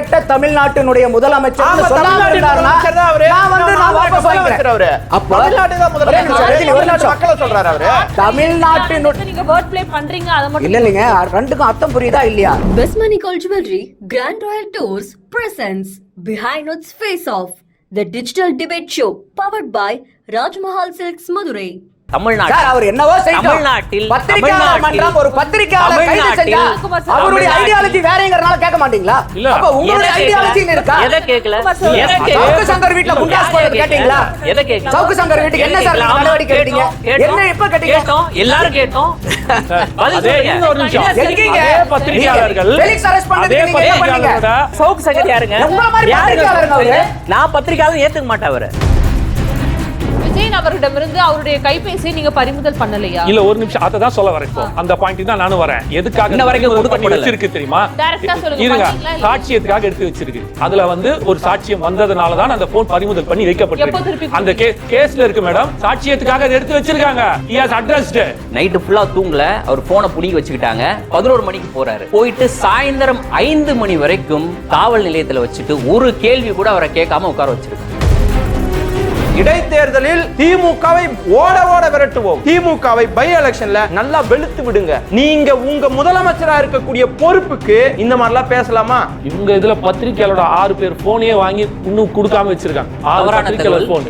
கட்ட தமிழ்நாட்டினுடைய முதலமைச்சர் சொல்லாம இருந்தாருன்னா நான் வந்து நான் வாபஸ் வாங்கிக்கிறேன். அவரு அப்ப தமிழ்நாடு தான் முதலமைச்சர் ஒரு நிமிஷம் மக்கள சொல்றாரு. அவரு தமிழ்நாட்டின் நீங்க வேர்ட் ப்ளே பண்றீங்க. அத மட்டும் இல்லங்க, ரெண்டுக்கும் அர்த்தம் புரியுதா இல்லையா? Besmani Gold Jewelry Grand Royal Tours presents Behind Its Face Off, the digital debate show powered by Raj Mahal Silks Madurai. தமிழ்நாட்டில் அவர் என்னவோ செய்யட்டும். பத்திரிகையாளர் மன்றம் ஒரு பத்திரிகையாளர் கைது செஞ்சா அவருடைய ஐடியாலஜி வேறங்கறனால கேட்க மாட்டீங்களா? அப்ப உங்களுடைய ஐடியாலஜி இருக்கா? எதை கேக்கல? சவுக்கு சங்கர் வீட்ல குண்டாஸ் போட்டது கேட்டீங்களா? எதை கேக்கல? சவுக்கு சங்கர் வீட்டுக்கு என்ன சார் நடவடிக்கை எடுத்தீங்க? என்ன எப்ப கேட்டோம்? எல்லாரும் கேட்டோம். அதே ஒரு நிமிஷம். எங்கீங்க பத்திரிகையாளர்கள் ஃபெலிக்ஸ் அரெஸ்ட் பண்ணதுக்கு நீங்க என்ன பண்ணீங்க? சவுக்கு சங்கர் யாருங்க? உங்கள மாதிரி பத்திரிகையாளர் அவரு. நான் பத்திரிகையாளர் ஏத்துக்க மாட்டேன். அவரு விஜயன் அவரிடமிருந்து அவருடைய கைபேசியை நீங்க பறிமுதல் பண்ணலையா? இல்ல ஒரு நிமிஷம், அத தான் சொல்ல வரேன். இப்போ அந்த பாயிண்ட் தான் நானும் வரேன். எதுக்காக இன்ன வரைக்கும் கொடுக்க வச்சிருக்கு தெரியுமா? டைரக்டா சொல்லுங்க. இருங்க, சாட்சியத்துக்காக எடுத்து வச்சிருக்கு. அதுல வந்து ஒரு சாட்சியம் வந்ததனால தான் அந்த போன் பறிமுதல் பண்ணி வைக்கப்பட்டிருக்கு. அந்த கேஸ்ல இருக்கு மேடம், சாட்சியத்துக்காக எடுத்து வச்சிருக்காங்க. he has addressed. நைட் ஃபுல்லா தூங்கல, அவர் போனை புடிங்கி வச்சுக்கிட்டாங்க. 11 மணிக்கு போறாரு. போயிட்டு சாயந்தரம் 5 மணி வரைக்கும் காவல் நிலையத்துல வச்சுட்டு ஒரு கேள்வி கூட அவரை கேட்காம உட்கார வச்சிருக்காங்க. இடைத்தேர்தலில் திமுகவை ஓட ஓட விரட்டுவோம். திமுகவை பை எலெக்ஷன்ல நல்லா வெளுத்து விடுங்க. நீங்க உங்க முதலமைச்சரா இருக்கக்கூடிய பொறுப்புக்கு இந்த மாதிரிலாம் பேசலாமா? இவங்க இதுல பத்திரிகையாளரோட 6 பேர் போனையே வாங்கி இன்னும் கொடுக்காம வச்சிருக்காங்க.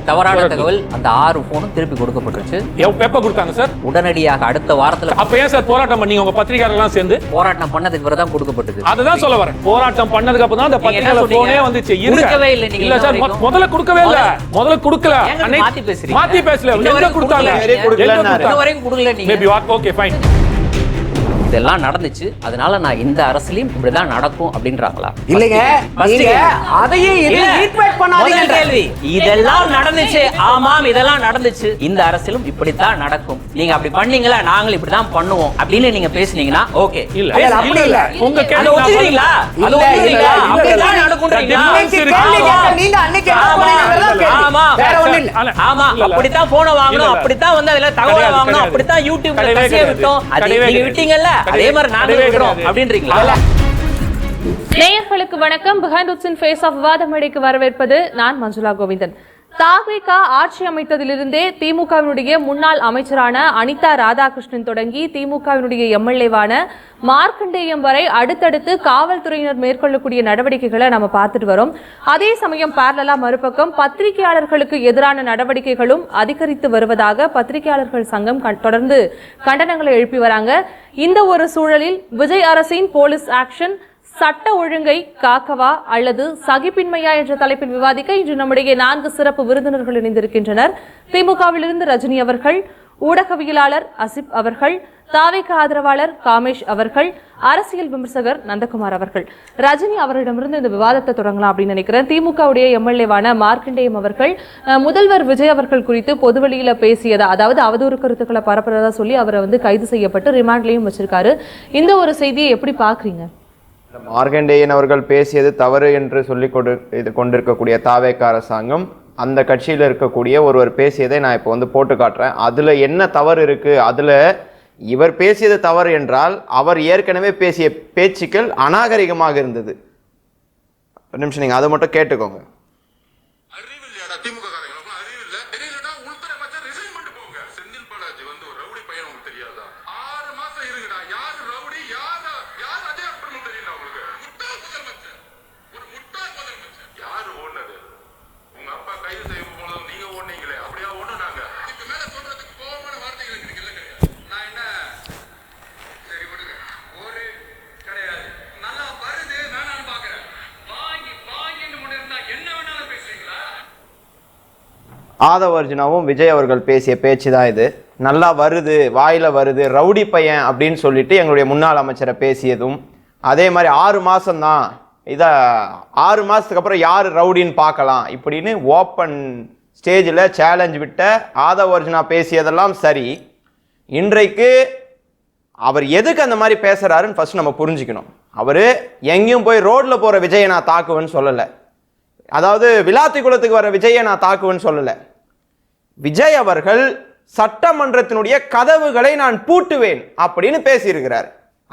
தவறான தகவல். அந்த 6 போனும் திருப்பி கொடுக்கப்பட்டுச்சு. எப்ப கொடுத்தாங்க சார்? உடனடியாக அடுத்த வாரத்துல. அப்ப ஏன் சார் போராட்டம் பண்ணீங்க? உங்க பத்திரிகையாளர்கள் சேர்ந்து போராட்டம் பண்ணதுக்கு பிறகு தான் கொடுக்கப்பட்டது. அதுதான் சொல்ல வரேன். போராட்டம் பண்ணதுக்கு அப்புறம் தான் அந்த பத்திரிகையாளர் போனே வந்துச்சு. கொடுக்கவே இல்ல. நீங்க இல்ல சார், முதல்ல கொடுக்கவே இல்ல. முதல்ல கொடுக்கல. மாத்தி பேசுறீங்க. மாத்தி பேசல. எங்க கொடுத்தாங்க? இன்ன வரைக்கும் கொடுக்கல நீங்க. Maybe okay fine. இதெல்லாம் நடந்துச்சு. அதனால நான் இந்த அரசியலையும் இப்படிதான் நடக்கும் அப்படின்றாங்களா? இல்லங்க, நீங்க அதையே இது ஈக்வேட் பண்ணாதீங்க. கேள்வி இதெல்லாம் நடந்துச்சு. ஆமாம், இதெல்லாம் நடந்துச்சு. இந்த அரசியலும் இப்படித்தான் நடக்கும். நீங்க அப்படி பண்ணீங்களா, நாங்களும் இப்படிதான் பண்ணுவோம் அப்படின்னு நீங்க பேசுனீங்கன்னா ஓகே. இல்ல அப்படி இல்ல. உங்க கேள்வி ஒத்துக்கிறீங்களா? அது ஒத்துக்கிறீங்களா? அப்படிதான் நடக்கும்ன்றீங்களா? நீங்க அன்னைக்கு என்ன பண்ணீங்கங்கறத கேள்வி. ஆமா, வேற ஒண்ணு இல்ல. ஆமா, அப்படிதான் போன் வாங்கணும், அப்படிதான் வந்து அதுல தகவல் வாங்கணும், அப்படிதான் யூடியூப்ல கசிய விட்டோம். அது நீங்க விட்டீங்கல்ல, அதே மாதிரி நாங்க விடுறோம் அப்படின்றீங்களா? நேயர்களுக்கு வணக்கம். பிஹைண்ட் இட்ஸ் ஃபேஸ் ஆஃப் விவாத மேடைக்கு வரவேற்பது நான் மஞ்சுளா கோவிந்தன். தாவேக ஆட்சி அமைத்ததிலிருந்தே திமுகவினுடைய முன்னாள் அமைச்சரான அனிதா ராதாகிருஷ்ணன் தொடங்கி திமுகவினுடைய எம்எல்ஏவான மார்க்கண்டேயம் வரை அடுத்தடுத்து காவல்துறையினர் மேற்கொள்ளக்கூடிய நடவடிக்கைகளை நம்ம பார்த்துட்டு வரோம். அதே சமயம் பேரலா மறுபக்கம் பத்திரிகையாளர்களுக்கு எதிரான நடவடிக்கைகளும் அதிகரித்து வருவதாக பத்திரிகையாளர்கள் சங்கம் தொடர்ந்து கண்டனங்களை எழுப்பி வராங்க. இந்த ஒரு சூழலில் விஜய் அரசின் போலீஸ் ஆக்ஷன் சட்ட ஒழுங்கை காக்கவா அல்லது சகிப்பின்மையா என்ற தலைப்பில் விவாதிக்க இன்று நம்முடைய 4 சிறப்பு விருந்தினர்கள் இணைந்திருக்கின்றனர். திமுகவிலிருந்து ரஜினி அவர்கள், ஊடகவியலாளர் அசிப் அவர்கள், தாவேக ஆதரவாளர் காமேஷ் அவர்கள், அரசியல் விமர்சகர் நந்தகுமார் அவர்கள். ரஜினி அவரிடமிருந்து இந்த விவாதத்தை தொடங்கலாம் அப்படின்னு நினைக்கிறேன். திமுகவுடைய எம்எல்ஏவான மார்க்கண்டேயம் அவர்கள் முதல்வர் விஜய் அவர்கள் குறித்து பொதுவெளியில பேசியதா, அதாவது அவதூறு கருத்துக்களை பரப்புறதா சொல்லி அவரை வந்து கைது செய்யப்பட்டு ரிமாண்ட்லயும் வச்சிருக்காரு. இந்த ஒரு செய்தியை எப்படி பாக்குறீங்க? மார்க்கண்டேயன் அவர்கள் பேசியது தவறு என்று சொல்லிக் கொண்டிருக்கக்கூடிய தாவேக அரசாங்கம் அந்த கட்சியில் இருக்கக்கூடிய ஒருவர் பேசியதை நான் இப்போ வந்து போட்டு காட்டுறேன். அதில் என்ன தவறு இருக்குது? அதில் இவர் பேசியது தவறு என்றால் அவர் ஏற்கனவே பேசிய பேச்சுக்கள் அநாகரிகமாக இருந்தது. ஒரு நிமிஷம் நீங்கள் அதை மட்டும் கேட்டுக்கோங்க. ஆதவ அர்ஜுனாவும் விஜய் அவர்கள் பேசிய பேச்சு தான் இது. நல்லா வருது, வாயில வருது, ரவுடி பையன் அப்படின்னு சொல்லிட்டு எங்களுடைய முன்னாள் அமைச்சரை பேசியதும் அதே மாதிரி 6 மாசம்தான், இதை 6 மாசத்துக்கு அப்புறம் யார் ரவுடின்னு பார்க்கலாம் இப்படின்னு ஓப்பன் ஸ்டேஜில் சேலஞ்ச் விட்ட ஆதவ அர்ஜுனா பேசியதெல்லாம் சரி. இன்றைக்கு அவர் எதுக்கு அந்த மாதிரி பேசுறாருன்னு ஃபர்ஸ்ட் நம்ம புரிஞ்சுக்கணும். அவர் எங்கேயும் போய் ரோட்ல போற விஜயை நான் தாக்குவேன்னு சொல்லலை, அதாவது விளாத்தி குளத்துக்கு வர விஜயை நான் தாக்குவேன்னு சொல்லலை. விஜய் அவர்கள் சட்டமன்றத்தினுடைய கதவுகளை நான் பூட்டுவேன் அப்படின்னு பேசியிருக்கிறார்.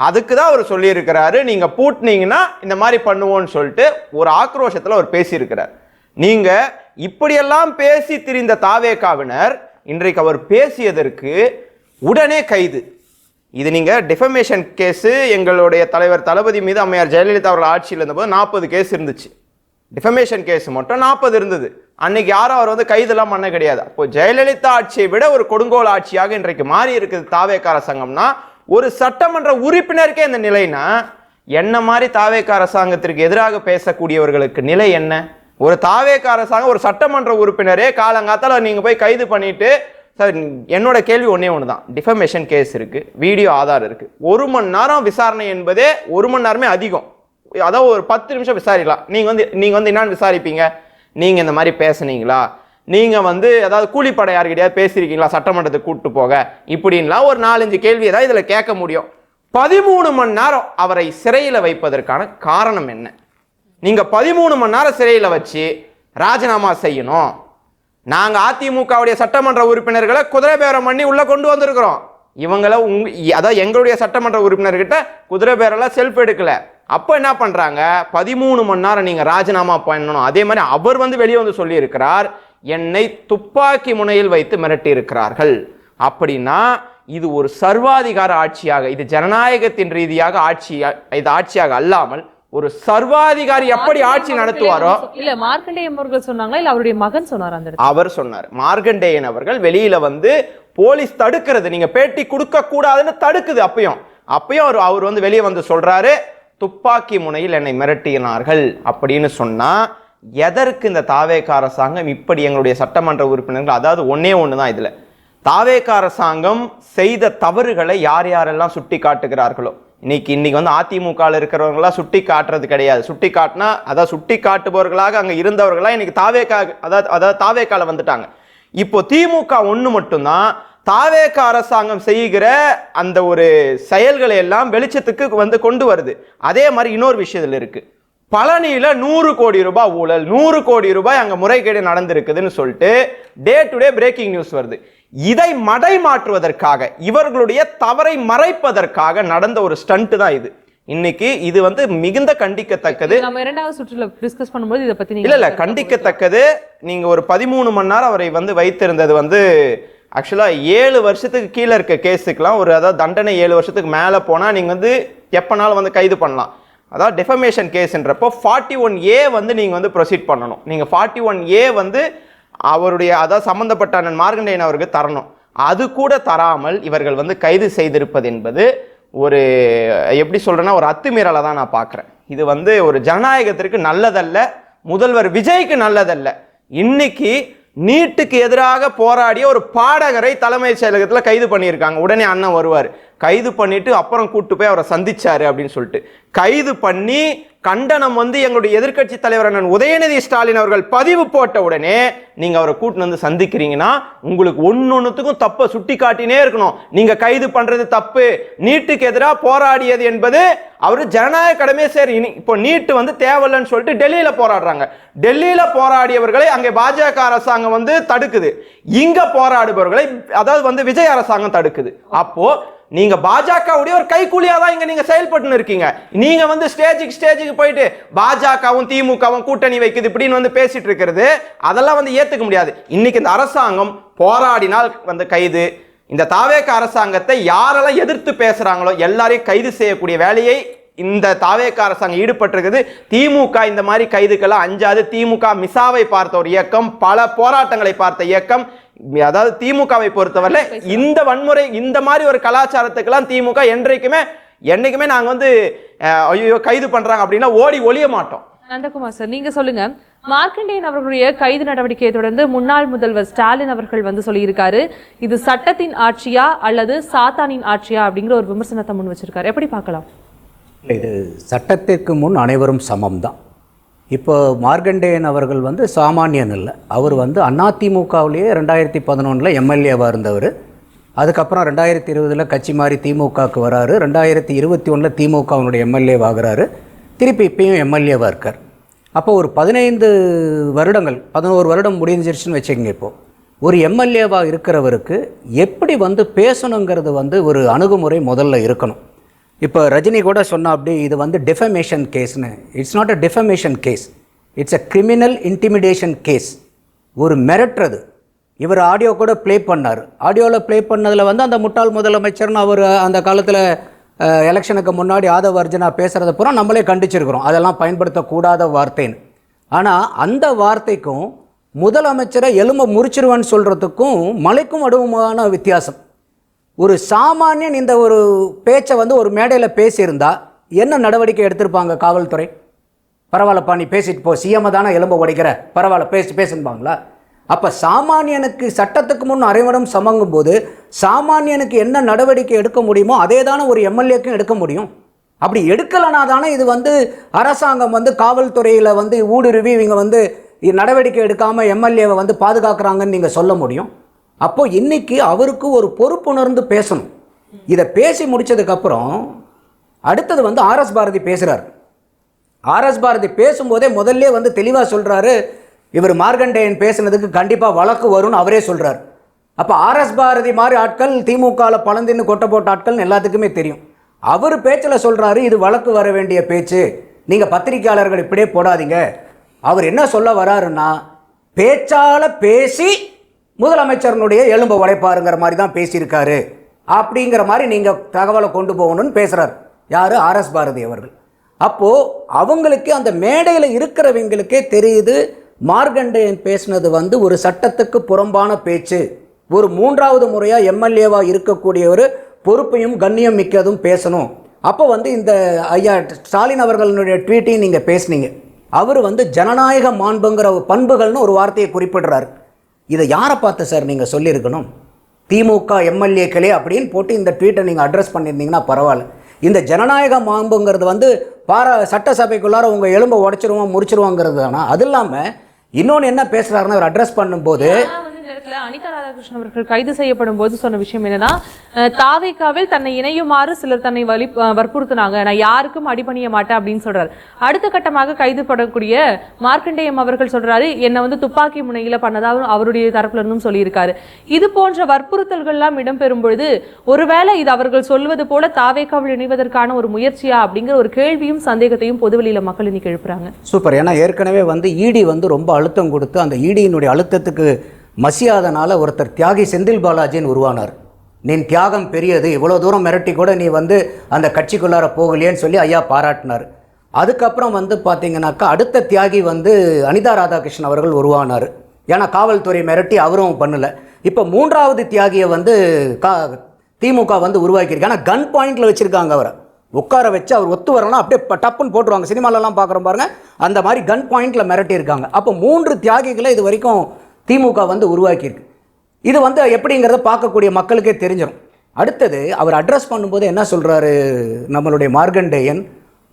அதுக்கு தான் அவர் சொல்லியிருக்கிறாரு, நீங்க பூட்டினீங்கன்னா இந்த மாதிரி பண்ணுவோன்னு சொல்லிட்டு ஒரு ஆக்ரோஷத்தில் அவர் பேசியிருக்கிறார். நீங்க இப்படியெல்லாம் பேசி திரிந்த தாவேகாவினர் இன்றைக்கு அவர் பேசியதற்கு உடனே கைது. இது நீங்க டிஃபமேஷன் கேஸு எங்களுடைய தலைவர் தளபதி மீது அம்மையார் ஜெயலலிதா அவர்கள் ஆட்சியில் இருந்தபோது 40 கேஸ் இருந்துச்சு. டிஃபமேஷன் கேஸ் மட்டும் 40 இருந்தது. அன்னைக்கு யாரும் அவர் வந்து கைதெல்லாம் பண்ண கிடையாது. அப்போ ஜெயலலிதா ஆட்சியை விட ஒரு கொடுங்கோல் ஆட்சியாக இன்றைக்கு மாறி இருக்குது தாவேகா அரசாங்கம்னா, ஒரு சட்டமன்ற உறுப்பினருக்கே இந்த நிலைனா என்ன மாதிரி தாவேகா அரசாங்கத்திற்கு எதிராக பேசக்கூடியவர்களுக்கு நிலை என்ன? ஒரு தாவேகா அரசாங்கம் ஒரு சட்டமன்ற உறுப்பினரே காலங்காத்தால நீங்க போய் கைது பண்ணிட்டு, சார் என்னோட கேள்வி ஒன்னே ஒன்று தான், டிஃபமேஷன் கேஸ் இருக்கு, வீடியோ ஆதாரம் இருக்கு, 1 மணி நேரம் விசாரணை என்பதே 1 மணி நேரமே அதிகம். அதாவது ஒரு 10 நிமிஷம் விசாரிக்கலாம். நீங்க வந்து என்னன்னு விசாரிப்பீங்க? நீங்க இந்த மாதிரி பேசுனீங்களா, நீங்க வந்து அதாவது கூலிப்படை யார்கிட்டயாவது பேசியிருக்கீங்களா சட்டமன்றத்துக்கு கூட்டு போக, இப்படின்லாம் ஒரு 4-5 கேள்வியை தான் இதுல கேட்க முடியும். 13 மணி நேரம் அவரை சிறையில் வைப்பதற்கான காரணம் என்ன? நீங்க 13 மணி நேரம் சிறையில் வச்சு ராஜினாமா செய்யணும். நாங்க அதிமுகவுடைய சட்டமன்ற உறுப்பினர்களை குதிரை பேரம் பண்ணி உள்ள கொண்டு வந்திருக்கிறோம். இவங்கள அதாவது எங்களுடைய சட்டமன்ற உறுப்பினர்கிட்ட குதிரை பேரெல்லாம் செல்ஃப் எடுக்கல. அப்போ என்ன பண்றாங்க, 13 மணி நேரம் நீங்க ராஜினாமா பண்ணணும். அதே மாதிரி அவர் வந்து வெளியே வந்து சொல்லி இருக்கிறார், என்னை துப்பாக்கி முனையில் வைத்து மிரட்டி இருக்கிறார்கள். அப்படின்னா இது ஒரு சர்வாதிகார ஆட்சியாக, இது ஜனநாயகத்தின் ரீதியாக இது ஆட்சியாக அல்லாமல் ஒரு சர்வாதிகாரி எப்படி ஆட்சி நடத்துவாரோ. இல்ல மார்க்கண்டேயன் அவர்கள் சொன்னாங்களா இல்ல அவருடைய மகன் சொன்னார்? அந்த அவர் சொன்னார். மார்க்கண்டேயன் அவர்கள் வெளியில வந்து போலீஸ் தடுக்கிறது, நீங்க பேட்டி கொடுக்க கூடாதுன்னு தடுக்குது. அப்பயும் அவர் வந்து வெளியே வந்து சொல்றாரு, துப்பாக்கி முனையில் என்னை மிரட்டினார்கள் அப்படின்னு சொன்னா, எதற்கு இந்த தாவேகா அரசாங்கம் இப்படி எங்களுடைய சட்டமன்ற உறுப்பினர்கள், அதாவது ஒன்னே ஒண்ணுதான் இதுல, தாவேகா அரசாங்கம் செய்த தவறுகளை யார் யாரெல்லாம் சுட்டி காட்டுகிறார்களோ, இன்னைக்கு வந்து அதிமுக இருக்கிறவங்களா சுட்டி காட்டுறது கிடையாது. சுட்டி காட்டினா அதாவது சுட்டி காட்டுபவர்களாக அங்க இருந்தவர்களா இன்னைக்கு தாவேகா அதாவது தாவேகால வந்துட்டாங்க. இப்போ திமுக ஒண்ணு மட்டும்தான் தாவேகா அரசாங்கம் செய்கிற அந்த ஒரு செயல்களை எல்லாம் வெளிச்சத்துக்கு வந்து கொண்டு வருது. அதே மாதிரி இன்னொரு விஷயத்துல இருக்கு, பழனியில 100 கோடி ரூபாய் ஊழல், 100 கோடி ரூபாய் அங்க முறைகேடு நடந்திருக்குதுன்னு சொல்லிட்டு day to day breaking news வருது. இதை மடை மாற்றுவதற்காக, இவர்களுடைய தவறை மறைப்பதற்காக நடந்த ஒரு ஸ்டண்ட் தான் இது. இன்னைக்கு இது வந்து மிகுந்த கண்டிக்கத்தக்கது. நம்ம இரண்டாவது சுற்றுல டிஸ்கஸ் பண்ணும்போது இத பத்தி இல்ல கண்டிக்கத்தக்கது. நீங்க ஒரு 13 மணி நேரம் அவரை வந்து வைத்திருந்தது வந்து ஆக்சுவலா 7 வருஷத்துக்கு கீழே இருக்க கேஸுக்கெல்லாம் ஒரு அதாவது தண்டனை 7 வருஷத்துக்கு மேல போனா நீங்க வந்து எப்பனாலும் வந்து கைது பண்ணலாம். அதாவது டெஃபமேஷன் கேஸ்ன்றப்போ 41A வந்து நீங்க வந்து ப்ரொசீட் பண்ணணும். நீங்க 41A வந்து அவருடைய அதாவது சம்பந்தப்பட்ட அண்ணன் மார்க்கண்டேயன் அவருக்கு தரணும். அது கூட தராமல் இவர்கள் வந்து கைது செய்திருப்பது என்பது ஒரு எப்படி சொல்றேன்னா ஒரு அத்துமீறலை தான் நான் பார்க்குறேன். இது வந்து ஒரு ஜனநாயகத்திற்கு நல்லதல்ல, முதல்வர் விஜய்க்கு நல்லதல்ல. இன்னைக்கு நீட்டுக்கு எதிராக போராடிய ஒரு பாடகரை தலைமை செயலகத்தில் கைது பண்ணியிருக்காங்க. உடனே அண்ணன் வருவார், கைது பண்ணிட்டு அப்புறம் கூட்டு போய் அவரை சந்திச்சாரு அப்படின்னு சொல்லிட்டு கைது பண்ணி கண்டனம் வந்து எங்களுடைய எதிர்க்கட்சி தலைவர் அண்ணன் உதயநிதி ஸ்டாலின் அவர்கள் பதிவு போட்ட உடனே நீங்க அவரை கூட்டு வந்து சந்திக்கிறீங்கன்னா உங்களுக்கு ஒன்னொன்னுத்துக்கும் தப்ப சுட்டி காட்டினே இருக்கணும். நீங்க கைது பண்றது தப்பு, நீட்டுக்கு எதிராக போராடியது என்பது அவரு ஜனநாயக கடமை. சரி, இப்போ நீட்டு வந்து தேவையில்லைன்னு சொல்லிட்டு டெல்லியில போராடுறாங்க. டெல்லியில போராடியவர்களை அங்கே பாஜக அரசாங்கம் வந்து தடுக்குது, இங்க போராடுபவர்களை அதாவது வந்து விஜய் அரசாங்கம் தடுக்குது. அப்போ நீங்க பாஜகவுடைய ஒரு கைக்கூலியா தான் இங்க நீங்க செயல்பட்டு இருக்கீங்க. நீங்க வந்து ஸ்டேஜுக்கு போயிட்டு பாஜகவும் திமுகவும் கூட்டணி வைக்குது இப்படின்னு வந்து பேசிட்டு இருக்கிறது அதெல்லாம் வந்து ஏத்துக்க முடியாது. இன்னைக்கு இந்த அரசாங்கம் போராடினால் வந்து கைது, இந்த தாவேகா அரசாங்கத்தை யாரெல்லாம் எதிர்த்து பேசுறாங்களோ எல்லாரையும் கைது செய்யக்கூடிய வேலையை இந்த தாவேகா அரசாங்கம் ஈடுபட்டிருக்குது. திமுக இந்த மாதிரி கைதுக்கெல்லாம் அஞ்சாது. திமுக மிசாவை பார்த்த ஒரு இயக்கம், பல போராட்டங்களை பார்த்த இயக்கம். அதாவது திமுகவை பொறுத்தவரை இந்த வன்முறை இந்த மாதிரி ஒரு கலாச்சாரத்துக்கெல்லாம் திமுக என்னைக்குமே நாங்க வந்து ஐயோ கைது பண்றாங்க அப்படின்னா ஓடி ஒளிய மாட்டோம். நந்தகுமார் சார், நீங்க சொல்லுங்க, மார்க்கண்டேயன் அவர்களுடைய கைது நடவடிக்கையை தொடர்ந்து முன்னாள் முதல்வர் ஸ்டாலின் அவர்கள் வந்து சொல்லியிருக்காரு, இது சட்டத்தின் ஆட்சியா அல்லது சாத்தானின் ஆட்சியா அப்படிங்கிற ஒரு விமர்சனத்தை முன் வச்சிருக்காரு. எப்படி பார்க்கலாம்? இது சட்டத்திற்கு முன் அனைவரும் சமம் தான். இப்போ மார்க்கண்டேயன் அவர்கள் வந்து சாமானியன் இல்லை, அவர் வந்து அதிமுகவிலேயே 2011 எம்எல்ஏவாக இருந்தவர். அதுக்கப்புறம் 2020 கட்சி மாறி திமுகவுக்கு வராரு. 2021 திமுகவினுடைய எம்எல்ஏவாகிறாரு. திருப்பி இப்பயும் எம்எல்ஏவாக இருக்கார். அப்போ ஒரு 15 வருடங்கள் 11 வருடம் முடிஞ்சிருச்சுன்னு வச்சுக்கோங்க. இப்போது ஒரு எம்எல்ஏவாக இருக்கிறவருக்கு எப்படி வந்து பேசணுங்கிறது வந்து ஒரு அணுகுமுறை முதல்ல இருக்கணும். இப்போ ரஜினி கூட சொன்னா அப்படி இது வந்து டிஃபமேஷன் கேஸ்னு. It's not a defamation case, it's a criminal intimidation case. ஒரு மிரட்டுறது. இவர் ஆடியோ கூட ப்ளே பண்ணார். ஆடியோவில் ப்ளே பண்ணதில் வந்து அந்த முட்டாள் முதலமைச்சர்னு அவர் அந்த காலத்தில் எலெக்ஷனுக்கு முன்னாடி ஆதவ அர்ஜுனா பேசுகிறத பூரா நம்மளே கண்டிச்சிருக்கிறோம், அதெல்லாம் பயன்படுத்தக்கூடாத வார்த்தைன்னு. ஆனால் அந்த வார்த்தைக்கும் முதலமைச்சரை எலும்பை முறிச்சிருவான்னு சொல்கிறதுக்கும் மலைக்கும் அடுவுமான வித்தியாசம். ஒரு சாமானியன் இந்த ஒரு பேச்சை வந்து ஒரு மேடையில் பேசியிருந்தா என்ன நடவடிக்கை எடுத்திருப்பாங்க காவல்துறை? பரவாயில்லப்பா நீ பேசிட்டு போ, சிஎம் தானே எலும்பை உடைக்கிற, பரவாயில்ல பேசுப்பாங்களா? அப்போ சாமானியனுக்கு சட்டத்துக்கு முன் அரைவடம் சமங்கும் போது சாமானியனுக்கு என்ன நடவடிக்கை எடுக்க முடியுமோ அதே தானே ஒரு எம்எல்ஏக்கும் எடுக்க முடியும். அப்படி எடுக்கலைனா தானே இது வந்து அரசாங்கம் வந்து காவல்துறையில் வந்து ஊடுருவி இவங்க வந்து நடவடிக்கை எடுக்காமல் எம்எல்ஏவை வந்து பாதுகாக்கிறாங்கன்னு நீங்கள் சொல்ல முடியும். அப்போது இன்றைக்கி அவருக்கு ஒரு பொறுப்புணர்ந்து பேசணும். இதை பேசி முடித்ததுக்கப்புறம் அடுத்தது வந்து ஆர்எஸ் பாரதி பேசுகிறார். ஆர்எஸ் பாரதி பேசும்போதே முதல்ல வந்து தெளிவாக சொல்கிறாரு, இவர் மார்கண்டேயன் பேசுனதுக்கு கண்டிப்பாக வழக்கு வரும்னு அவரே சொல்கிறார். அப்போ ஆர்எஸ் பாரதி மாதிரி ஆட்கள் திமுகவில் பழந்தின்னு கொட்டை போட்ட ஆட்கள் எல்லாத்துக்குமே தெரியும். அவர் பேச்சில் சொல்கிறாரு இது வழக்கு வர வேண்டிய பேச்சு, நீங்கள் பத்திரிகையாளர்கள் இப்படியே போடாதீங்க. அவர் என்ன சொல்ல வராருன்னா, பேச்சால் பேசி முதலமைச்சரனுடைய எலும்பை உடைப்பாருங்கிற மாதிரி தான் பேசியிருக்காரு அப்படிங்கிற மாதிரி நீங்கள் தகவலை கொண்டு போகணும்னு பேசுகிறார். யார்? ஆர்எஸ் பாரதி அவர்கள். அப்போது அவங்களுக்கு அந்த மேடையில் இருக்கிறவங்களுக்கே தெரியுது மார்கண்டேயன் பேசினது வந்து ஒரு சட்டத்துக்கு புறம்பான பேச்சு. ஒரு மூன்றாவது முறையாக எம்எல்ஏவாக இருக்கக்கூடிய ஒரு பொறுப்பையும் கண்ணியம் மிக்கதும் பேசணும். அப்போ வந்து இந்த ஐயா ஸ்டாலின் அவர்களுடைய ட்வீட்டையும் நீங்கள் பேசுனீங்க. அவர் வந்து ஜனநாயக மாண்புங்கிற பண்புகள்னு ஒரு வார்த்தையை குறிப்பிடுறாரு. இதை யாரை பார்த்து சார் நீங்கள் சொல்லியிருக்கணும்? திமுக எம்எல்ஏக்களே அப்படின்னு போட்டு இந்த ட்வீட்டை நீங்கள் அட்ரஸ் பண்ணியிருந்தீங்கன்னா பரவாயில்ல. இந்த ஜனநாயக மாண்புங்கிறது வந்து சட்டசபைக்குள்ளார உங்கள் எலும்பை உடைச்சிருவோம் முறிச்சிருவோங்கிறது தானே. அது இல்லாமல் இன்னொன்று என்ன பேசுகிறாருன்னு அவர் அட்ரஸ் பண்ணும்போது அனிதா ராதாகிருஷ்ணன் அவர்கள் கைது செய்யப்படும் போது சொன்ன விஷயம் என்னன்னா, தாவேகாவில் தன்னை இணையுமாறு சிலர் தன்னை வற்புறுத்தினாங்க, நான் யாருக்கும் அடிபணிய மாட்டேன் அப்படின்னு சொல்றாரு. அடுத்த கட்டமாக கைது படக்கூடிய மார்க்கண்டேயம் அவர்கள் சொல்றாரு, என்னை வந்து துப்பாக்கி முனையில பண்ணதாக அவருடைய தரப்புல இருந்தும் சொல்லியிருக்காரு. இது போன்ற வற்புறுத்தல்கள் எல்லாம் இடம்பெறும் பொழுது ஒருவேளை இது அவர்கள் சொல்வது போல தாவேகாவில் இணைவதற்கான ஒரு முயற்சியா அப்படிங்கிற ஒரு கேள்வியும் சந்தேகத்தையும் பொதுவெளியில மக்கள் இன்னைக்கு எழுப்புறாங்க. சூப்பர். ஏன்னா ஏற்கனவே வந்து இடி வந்து ரொம்ப அழுத்தம் கொடுத்து அந்த இடியினுடைய அழுத்தத்துக்கு மசியாதனால ஒருத்தர் தியாகி செந்தில் பாலாஜின்னு உருவானார். நீ தியாகம் பெரியது, இவ்வளோ தூரம் மிரட்டி கூட நீ வந்து அந்த கட்சிக்குள்ளார போகலையேன்னு சொல்லி ஐயா பாராட்டினார். அதுக்கப்புறம் வந்து பார்த்தீங்கன்னாக்கா அடுத்த தியாகி வந்து அனிதா ராதாகிருஷ்ணன் அவர்கள் உருவானார். ஏன்னா காவல்துறை மிரட்டி அவரும் பண்ணலை. இப்போ மூன்றாவது தியாகியை வந்து திமுக வந்து உருவாக்கியிருக்கு. ஆனால் கன் பாயிண்டில் வச்சுருக்காங்க. அவரை உட்கார வச்சு அவர் ஒத்து வரலாம் அப்படியே டப்புன்னு போட்டுருவாங்க. சினிமாலெல்லாம் பார்க்குறோம் பாருங்கள், அந்த மாதிரி கன் பாயிண்டில் மிரட்டியிருக்காங்க. அப்போ 3 தியாகிகளை இது வரைக்கும் திமுக வந்து உருவாக்கியிருக்கு. இது வந்து எப்படிங்கிறத பார்க்கக்கூடிய மக்களுக்கே தெரிஞ்சிடும். அடுத்தது அவர் அட்ரஸ் பண்ணும்போது என்ன சொல்கிறாரு நம்மளுடைய மார்கண்டேயன்,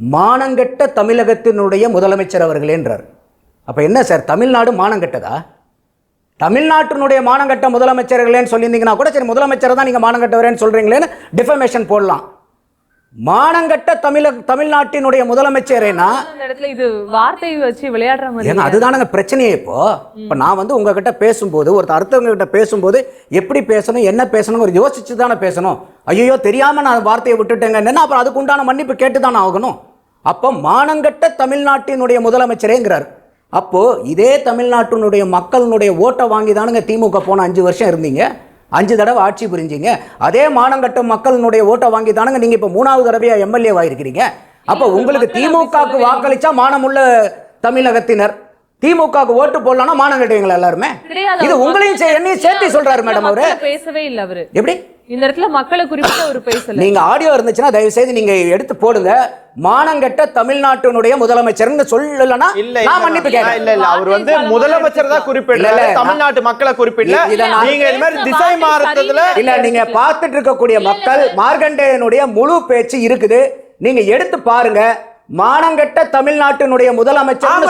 மானங்கெட்ட தமிழகத்தினுடைய முதலமைச்சர் அவர்களேன்றார். அப்போ என்ன சார், தமிழ்நாடு மானங்கெட்டதா? தமிழ்நாட்டினுடைய மானங்கெட்ட முதலமைச்சர்களேன்னு சொல்லியிருந்தீங்கன்னா கூட சரி, முதலமைச்சரை தான் நீங்கள் மானங்கெட்டவரேன்னு சொல்கிறீங்களேன்னு டிஃபமேஷன் போடலாம். மானங்கட்ட தமிழ்நாட்டினுடைய முதலமைச்சரேனா இது வார்த்தை வச்சு விளையாடுற மாதிரி. ஏன்னா அதுதானங்க பிரச்சனையே. இப்போ நான் வந்து உங்ககிட்ட பேசும்போது ஒருத்தர் அடுத்தவங்க கிட்ட பேசும்போது எப்படி பேசணும் என்ன பேசணும் ஒரு யோசிச்சு தானே பேசணும். ஐயோ தெரியாம நான் வார்த்தையை விட்டுட்டேங்கன்னா அப்புறம் அதுக்கு உண்டான மன்னிப்பு கேட்டு தானே ஆகணும். அப்போ மானங்கட்ட தமிழ்நாட்டினுடைய முதலமைச்சரேங்கிறார். அப்போ இதே தமிழ்நாட்டினுடைய மக்களினுடைய ஓட்டை வாங்கி தானுங்க திமுக போன 5 வருஷம் இருந்தீங்க, 5 தடவை ஆட்சி புரிஞ்சிங்க. அதே மானங்கட்ட மக்களினுடைய ஓட்டை வாங்கி தானுங்க நீங்க இப்ப 3வது தடவையா எம்எல்ஏ ஆயிருக்கிறீங்க. அப்ப உங்களுக்கு திமுகவுக்கு வாக்களிச்சா மானமுள்ள தமிழகத்தினர், திமுகவுக்கு ஓட்டு போடலாம்னா மானம் கட்டுவீங்களா எல்லாருமே? இது உங்களையும் என்னையும் சேர்த்து சொல்றாரு மேடம். அவரு பேசவே இல்லை. அவரு எப்படி இந்த இடத்துல மக்களை குறிப்பிட்ட ஒரு பேசல. நீங்க ஆடியோ இருந்துச்சுன்னா தயவு செய்து நீங்க எடுத்து போடுங்க. மானங்கெட்ட தமிழ்நாட்டினுடைய முதலமைச்சர்னு சொல்லலனா நான் மன்னிப்பு கேட்கிறேன். இல்ல இல்ல அவர் வந்து முதலமைச்சர் தான் குறிப்பிடல, தமிழ்நாட்டு மக்களை குறிப்பிடல. நீங்க இந்த மாதிரி திசை மாறுறதுல இல்ல, நீங்க பார்த்துட்டு இருக்கக்கூடிய மக்கள் மார்கண்டேயனுடைய முழு பேச்சு இருக்குது, நீங்க எடுத்து பாருங்க. மானங்கெட்ட தமிழ்நாட்டினுடைய முதலமைச்சர்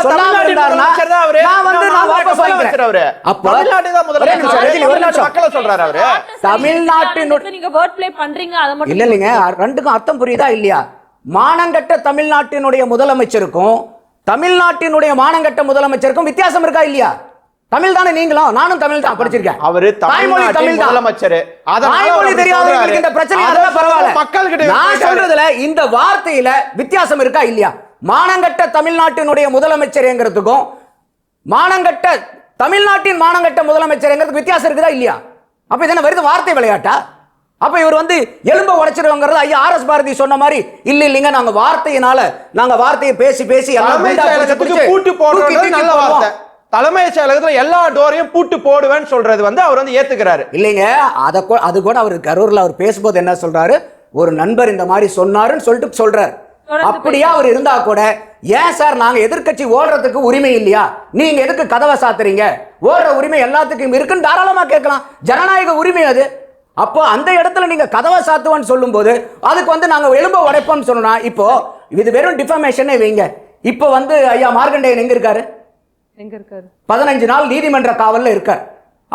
ரெண்டுக்கும் அர்த்தம் புரியுதா இல்லையா? மானங்கெட்ட தமிழ்நாட்டினுடைய முதலமைச்சருக்கும் தமிழ்நாட்டினுடைய மானங்கெட்ட முதலமைச்சருக்கும் வித்தியாசம் இருக்கா இல்லையா? தமிழ் தானே நீங்களும், நானும் தமிழ் தான் படிச்சிருக்கேன். அவரு தமிழ்நாட்டின் முதலமைச்சர். தாய்மொழி தெரியாதவங்களுக்கு இந்த பிரச்சனை இருந்தா பரவாயில்ல. மக்கள்கிட்ட நான் சொல்றதுல இந்த வார்த்தையில வித்தியாசம் இருக்கா இல்லையா? மானங்கட்ட தமிழ்நாட்டினுடைய முதலமைச்சர்ங்கிறதுக்கும் மானங்கட்ட தமிழ்நாட்டின் மானங்கட்ட முதலமைச்சர்ங்கிறதுக்கு வித்தியாசம் இருக்குதா இல்லையா? அப்ப இதென்ன வருது வார்த்தை விளையாட்டா? அப்ப இவர் வந்து எலும்ப உடைச்சிருவாங்கிறது ஐயா RS பாரதி சொன்ன மாதிரி இல்லைங்க, நாங்க வார்த்தையை பேசி பூட்டு போடுறது நல்ல வார்த்தை. தலைமைச் செயலகத்துல எல்லா டோரையும் பூட்டு போடுவேன்னு சொல்றது வந்து அவர் வந்து ஏத்துக்கிறாரு இல்லைங்க. அது கூட அவர் கரூர்ல அவர் பேசும்போது என்ன சொல்றாரு, ஒரு நண்பர் இந்த மாதிரி சொன்னாருன்னு சொல்லிட்டு சொல்றாரு. அப்படியா அவர் இருந்தா கூட ஏன் சார் நாங்க எதிர்க்கட்சி ஓடுறதுக்கு உரிமை இல்லையா, நீங்க எதுக்கு கதவை சாத்துறீங்க, ஓடுற உரிமை எல்லாத்துக்கும் இருக்குன்னு தாராளமா கேட்கலாம், ஜனநாயக உரிமை அது. அப்போ அந்த இடத்துல நீங்க கதவை சாத்துவான்னு சொல்லும் போது அதுக்கு வந்து நாங்க எலும்ப உடைப்போம்னு சொன்னா, இப்போ இது வெறும் டிஃபமேஷனே வைங்க. இப்போ வந்து ஐயா மார்கண்டேயன் எங்க இருக்காரு? 15 நாள் நீதிமன்ற காவல்ல இருக்கார்.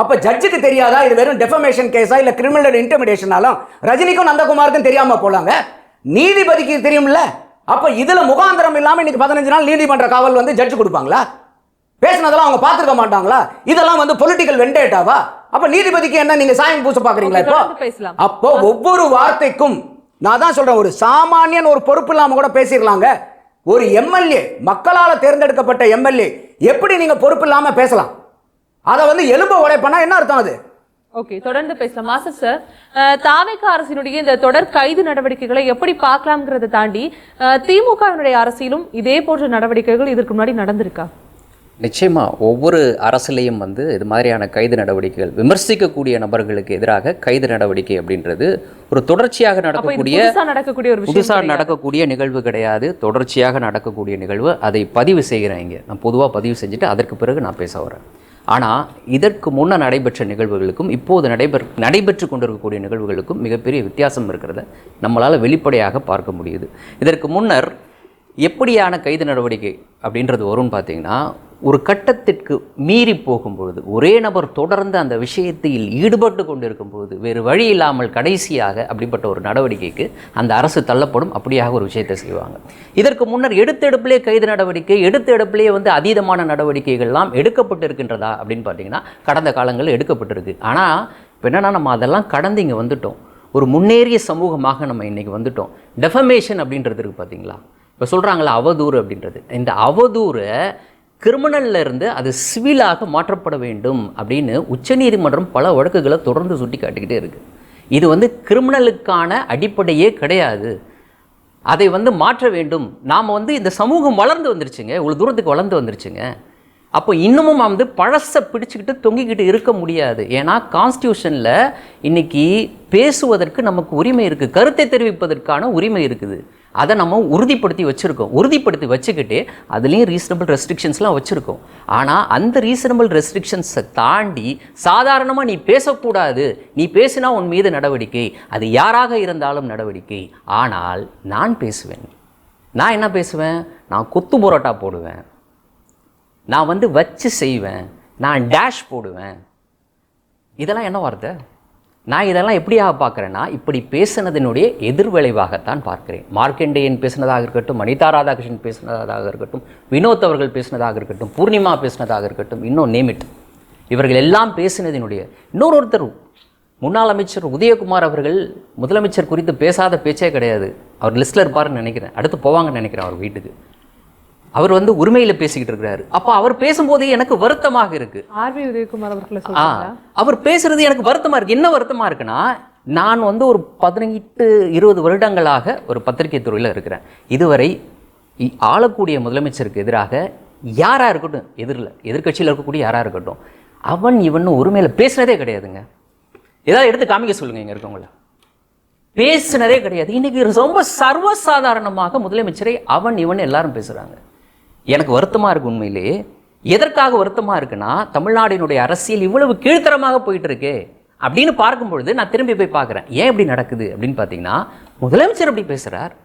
அப்ப ஜட்ஜுக்கு தெரியாதா இது வெறும் டெஃபமேஷன் கேஸா இல்ல கிரிமினல் இன்டிமிடேஷனாலும்? ரஜினிக்கும் நந்தகுமாருக்கும் தெரியாம போலாங்க, நீதிபதிக்கு தெரியும்ல. அப்ப இதுல முகாந்திரம் இல்லாம இன்னைக்கு 15 நாள் நீதிமன்ற காவல் வந்து ஜட்ஜ் கொடுப்பாங்களா? பேசினதெல்லாம் அவங்க பார்த்துக்க மாட்டாங்களா? இதெல்லாம் வந்து பொலிட்டிக்கல் வெண்டேட்டாவா? அப்ப நீதிபதிக்கு என்ன நீங்க சாயம் பூச பாக்குறீங்களா? இப்போ அப்போ ஒவ்வொரு வார்த்தைக்கும் நான் தான் சொல்றேன், ஒரு சாமானியன் ஒரு பொறுப்பு இல்லாம கூட பேசிடலாங்க. ஒரு எம்எல்ஏ, மக்களால் தேர்ந்தெடுக்கப்பட்ட எம்எல்ஏ எப்படி நீங்க பொறுப்பு இல்லாம பேசலாம்? அதை வந்து எலும்ப உடைப்பனா என்ன அர்த்தம் அது? ஓகே, தொடர்ந்து பேசலாம். மாசர் சார், தாவேகா அரசினுடைய இந்த தொடர் கைது நடவடிக்கைகளை எப்படி பார்க்கலாம்ங்கிறத தாண்டி திமுகவினுடைய அரசியலும் இதே போன்ற நடவடிக்கைகள் இதற்கு முன்னாடி நடந்திருக்கா? நிச்சயமா ஒவ்வொரு அரசிலையும் வந்து இது மாதிரியான கைது நடவடிக்கைகள், விமர்சிக்கக்கூடிய நபர்களுக்கு எதிராக கைது நடவடிக்கை அப்படின்றது ஒரு தொடர்ச்சியாக புதுசாக நடக்கக்கூடிய நிகழ்வு கிடையாது. தொடர்ச்சியாக நடக்கக்கூடிய நிகழ்வு. அதை பதிவு செய்கிறேன் இங்கே, நான் பொதுவாக பதிவு செஞ்சுட்டு அதற்கு பிறகு நான் பேச வரேன். ஆனால் இதற்கு முன்ன நடைபெற்ற நிகழ்வுகளுக்கும் இப்போது நடைபெற்று கொண்டிருக்கக்கூடிய நிகழ்வுகளுக்கும் மிகப்பெரிய வித்தியாசம் இருக்கிறத நம்மளால் வெளிப்படையாக பார்க்க முடியுது. இதற்கு முன்னர் எப்படியான கைது நடவடிக்கை அப்படின்றது வரும்னு பார்த்தீங்கன்னா, ஒரு கட்டத்திற்கு மீறி போகும்பொழுது, ஒரே நபர் தொடர்ந்து அந்த விஷயத்தில் ஈடுபட்டு கொண்டிருக்கும் பொழுது வேறு வழி இல்லாமல் கடைசியாக அப்படிப்பட்ட ஒரு நடவடிக்கைக்கு அந்த அரசு தள்ளப்படும். அப்படியாக ஒரு விஷயத்தை செய்வாங்க. இதற்கு முன்னர் எடுத்தெடுப்பிலே கைது நடவடிக்கை, எடுத்தெடுப்பிலே வந்து அதீதமான நடவடிக்கைகள்லாம் எடுக்கப்பட்டு இருக்கின்றதா அப்படின்னு பார்த்தீங்கன்னா கடந்த காலங்களில் எடுக்கப்பட்டிருக்கு. ஆனால் இப்போ என்னென்னா, நம்ம அதெல்லாம் கடந்து இங்கே வந்துட்டோம். ஒரு முன்னேறிய சமூகமாக நம்ம இன்றைக்கி வந்துட்டோம். டெஃபமேஷன் அப்படின்றது இருக்குது பார்த்தீங்களா? இப்போ சொல்கிறாங்களா அவதூறு அப்படின்றது, இந்த அவதூறை கிரிமினல்ல இருந்து அது சிவிலாக மாற்றப்பட வேண்டும் அப்படின்னு உச்சநீதிமன்றம் பல வழக்குகளை தொடர்ந்து சுட்டி காட்டிக்கிட்டே இருக்குது. இது வந்து கிரிமினலுக்கான அடிப்படையே கிடையாது. அதை வந்து மாற்ற வேண்டும். நாம் வந்து இந்த சமூகம் வளர்ந்து வந்துருச்சுங்க, இவ்வளோ தூரத்துக்கு வளர்ந்து வந்துருச்சுங்க. அப்போ இன்னமும் வந்து பழசை பிடிச்சிக்கிட்டு தொங்கிக்கிட்டு இருக்க முடியாது. ஏன்னா கான்ஸ்டியூஷனில் இன்னைக்கு பேசுவதற்கு நமக்கு உரிமை இருக்குது, கருத்தை தெரிவிப்பதற்கான உரிமை இருக்குது. அதை நம்ம உறுதிப்படுத்தி வச்சுக்கிட்டு அதுலேயும் ரீசனபிள் ரெஸ்ட்ரிக்ஷன்ஸ்லாம் வச்சுருக்கோம். ஆனால் அந்த ரீசனபிள் ரெஸ்ட்ரிக்ஷன்ஸை தாண்டி சாதாரணமாக நீ பேசக்கூடாது, நீ பேசினா உன் மீது நடவடிக்கை, அது யாராக இருந்தாலும் நடவடிக்கை. ஆனால் நான் பேசுவேன். நான் என்ன பேசுவேன்? நான் கொத்து புரோட்டா போடுவேன், நான் வந்து வச்சு செய்வேன், நான் டேஷ் போடுவேன். இதெல்லாம் என்ன வார்த்தை? நான் இதெல்லாம் எப்படியாக பார்க்குறேன்னா, இப்படி பேசினதனுடைய எதிர்விளைவாகத்தான் பார்க்குறேன். மார்க்கண்டேயன் பேசினதாக இருக்கட்டும், அனிதா ராதாகிருஷ்ணன் பேசினதாக இருக்கட்டும், வினோத் அவர்கள் பேசினதாக இருக்கட்டும், பூர்ணிமா பேசினதாக இருக்கட்டும், இன்னும் நேமிட், இவர்கள் எல்லாம் பேசினதினுடைய இன்னொருத்தர் முன்னாள் அமைச்சர் உதயகுமார் அவர்கள் முதலமைச்சர் குறித்து பேசாத பேச்சே கிடையாது. அவர் லிஸ்ட்டில் இருப்பாருன்னு நினைக்கிறேன், அடுத்து போவாங்கன்னு நினைக்கிறேன் அவர் வீட்டுக்கு. அவர் வந்து உரிமையில் பேசிக்கிட்டு இருக்கிறாரு. அப்போ அவர் பேசும்போது எனக்கு வருத்தமாக இருக்கு. ஆர்வி உதயகுமார் அவர்களை அவர் பேசுறது எனக்கு வருத்தமா இருக்கு. என்ன வருத்தமா இருக்குன்னா, நான் வந்து ஒரு 18-20 வருடங்களாக ஒரு பத்திரிகை துறையில் இருக்கிறேன். இதுவரை ஆளக்கூடிய முதலமைச்சருக்கு எதிராக யாரா இருக்கட்டும், எதிர்கட்சியில் இருக்கக்கூடிய யாரா இருக்கட்டும், அவன் இவன் உரிமையில் பேசுனதே கிடையாதுங்க. ஏதாவது எடுத்து காமிக்க சொல்லுங்க, இங்க இருக்கவங்கள பேசுனதே கிடையாது. இன்னைக்கு ரொம்ப சர்வசாதாரணமாக முதலமைச்சரை அவன் இவன் எல்லாரும் பேசுறாங்க. எனக்கு வருத்தமா இருக்கு. உண்மையிலே எதற்காக வருத்தமா இருக்குன்னா, தமிழ்நாடினுடைய அரசியல் இவ்வளவு கீழ்த்தரமாக போயிட்டு இருக்கு அப்படின்னு பார்க்கும்பொழுது நான் திரும்பி போய் பார்க்குறேன், ஏன் இப்படி நடக்குது அப்படின்னு பார்த்தீங்கன்னா, முதலமைச்சர் அப்படி பேசுறார்.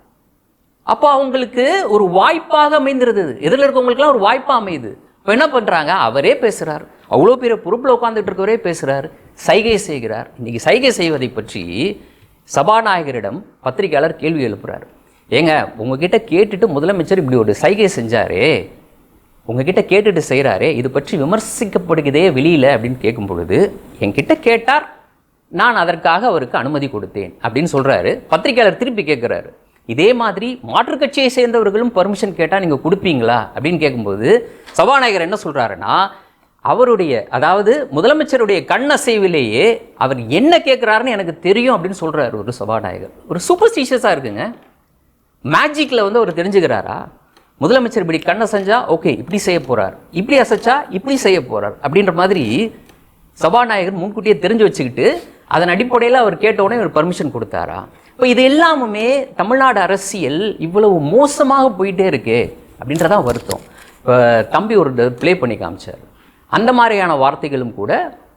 அப்போ அவங்களுக்கு ஒரு வாய்ப்பாக அமைந்திருது, எதிரில் இருக்கவங்களுக்குலாம் ஒரு வாய்ப்பாக அமையுது. இப்போ என்ன பண்ணுறாங்க, அவரே பேசுகிறார், அவ்வளோ பெரிய பொறுப்பில் உட்காந்துட்டு இருக்கவரே பேசுகிறார், சைகை செய்கிறார். இன்னைக்கு சைகை செய்வதை பற்றி சபாநாயகரிடம் பத்திரிகையாளர் கேள்வி எழுப்புறார். ஏங்க, உங்ககிட்ட கேட்டுட்டு முதலமைச்சர் இப்படி ஒரு சைகை செஞ்சாரே, உங்ககிட்ட கேட்டுட்டு செய்கிறாரே இது பற்றி விமர்சிக்கப்படுகிறதே வெளியில் அப்படின்னு கேட்கும் பொழுது என்கிட்ட கேட்டார், நான் அதற்காக அவருக்கு அனுமதி கொடுத்தேன் அப்படின்னு சொல்கிறாரு. பத்திரிகையாளர் திருப்பி கேட்குறாரு, இதே மாதிரி மாற்றுக் கட்சியை சேர்ந்தவர்களும் பர்மிஷன் கேட்டால் நீங்கள் கொடுப்பீங்களா அப்படின்னு கேட்கும்போது சபாநாயகர் என்ன சொல்கிறாருன்னா, அவருடைய அதாவது முதலமைச்சருடைய கண்ணசைவிலேயே அவர் என்ன கேட்குறாருன்னு எனக்கு தெரியும் அப்படின்னு சொல்கிறாரு ஒரு சபாநாயகர். ஒரு சூப்பர்ஸ்டிஷியஸாக இருக்குங்க. மேஜிக்கில் வந்து அவர் தெரிஞ்சுக்கிறாரா, முதலமைச்சர் இப்படி கண்ணை செஞ்சா ஓகே இப்படி செய்ய போகிறார், இப்படி அசைச்சா இப்படி செய்ய போகிறார் அப்படின்ற மாதிரி சபாநாயகர் முன்கூட்டியே தெரிஞ்சு வச்சுக்கிட்டு அதன் அடிப்படையில் அவர் கேட்டவுடனே ஒரு பர்மிஷன் கொடுத்தாரா? இப்போ இது எல்லாமுமே தமிழ்நாடு அரசியல் இவ்வளவு மோசமாக போயிட்டே இருக்கே அப்படின்றதான் வருத்தம். இப்போ தம்பி ஒரு ப்ளே பண்ணி காமிச்சார். அந்த மாதிரியான வார்த்தைகளும் கூட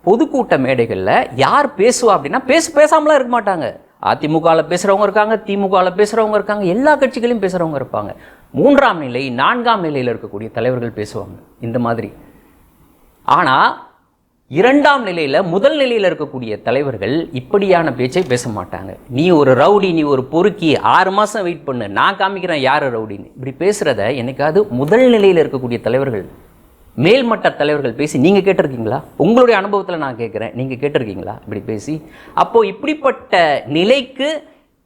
பொதுக்கூட்ட மேடைகளில் யார் பேசுவா அப்படின்னா பேசாமலாம் இருக்க மாட்டாங்க. அதிமுகவில் பேசுகிறவங்க இருக்காங்க, திமுகவில் பேசுகிறவங்க இருக்காங்க, எல்லா கட்சிகளையும் பேசுகிறவங்க இருப்பாங்க. 3ஆம் நிலை 4ஆம் நிலையில் இருக்கக்கூடிய தலைவர்கள் பேசுவாங்க இந்த மாதிரி. ஆனால் 2ஆம் நிலையில் முதல் நிலையில் இருக்கக்கூடிய தலைவர்கள் இப்படியான பேச்சை பேச மாட்டாங்க. நீ ஒரு ரவுடி, நீ ஒரு பொறுக்கி, 6 மாதம் வெயிட் பண்ணு, நான் காமிக்கிறேன் யார் ரவுடின்னு இப்படி பேசுகிறத என்னைக்காவது முதல் நிலையில் இருக்கக்கூடிய தலைவர்கள், மேல்மட்ட தலைவர்கள் பேசி நீங்கள் கேட்டிருக்கீங்களா? உங்களுடைய அனுபவத்தில் நான் கேட்குறேன், நீங்கள் கேட்டிருக்கீங்களா இப்படி பேசி? அப்போது இப்படிப்பட்ட நிலைக்கு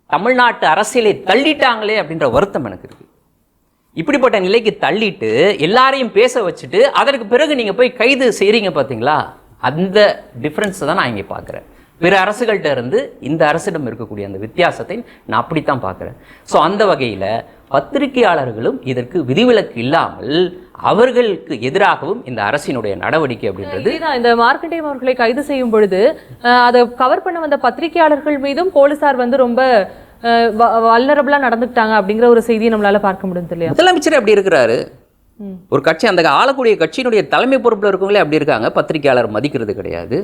தமிழ்நாட்டு அரசியலை தள்ளிட்டாங்களே அப்படின்ற வருத்தம் எனக்கு இருக்குது. இப்படிப்பட்ட நிலைக்கு தள்ளிட்டு எல்லாரையும் பேச வச்சுட்டு அதற்கு பிறகு நீங்கள் போய் கைது செய்கிறீங்க பார்த்தீங்களா? அந்த டிஃப்ரென்ஸை தான் நான் இங்கே பார்க்குறேன். பிற அரசுகள்கிட்ட இருந்து இந்த அரசிடம் இருக்கக்கூடிய அந்த வித்தியாசத்தை நான் அப்படித்தான் பார்க்குறேன். ஸோ அந்த வகையில் பத்திரிகையாளர்களும் இதற்கு விதிவிலக்கு இல்லாமல் அவர்களுக்கு எதிராகவும் இந்த அரசினுடைய நடவடிக்கை அப்படின்றது. இந்த மார்க்கண்டேயம் அவர்களை கைது செய்யும் பொழுது அதை கவர் பண்ண வந்த பத்திரிகையாளர்கள் மீதும் போலீசார் வந்து ரொம்ப வல்னரபிளா நடந்துட்டாங்க அப்படிங்கிற ஒரு செய்தியை நம்மளால பார்க்க முடியுது இல்லையா? முதலமைச்சர் அப்படி இருக்கிறாரு. ஒரு கட்சி அந்த ஆளக்கூடிய கட்சியினுடைய தலைமை பொறுப்பில் இருக்கவங்களே அப்படி இருக்காங்க. பத்திரிகையாளர் மதிக்கிறது கிடையாது.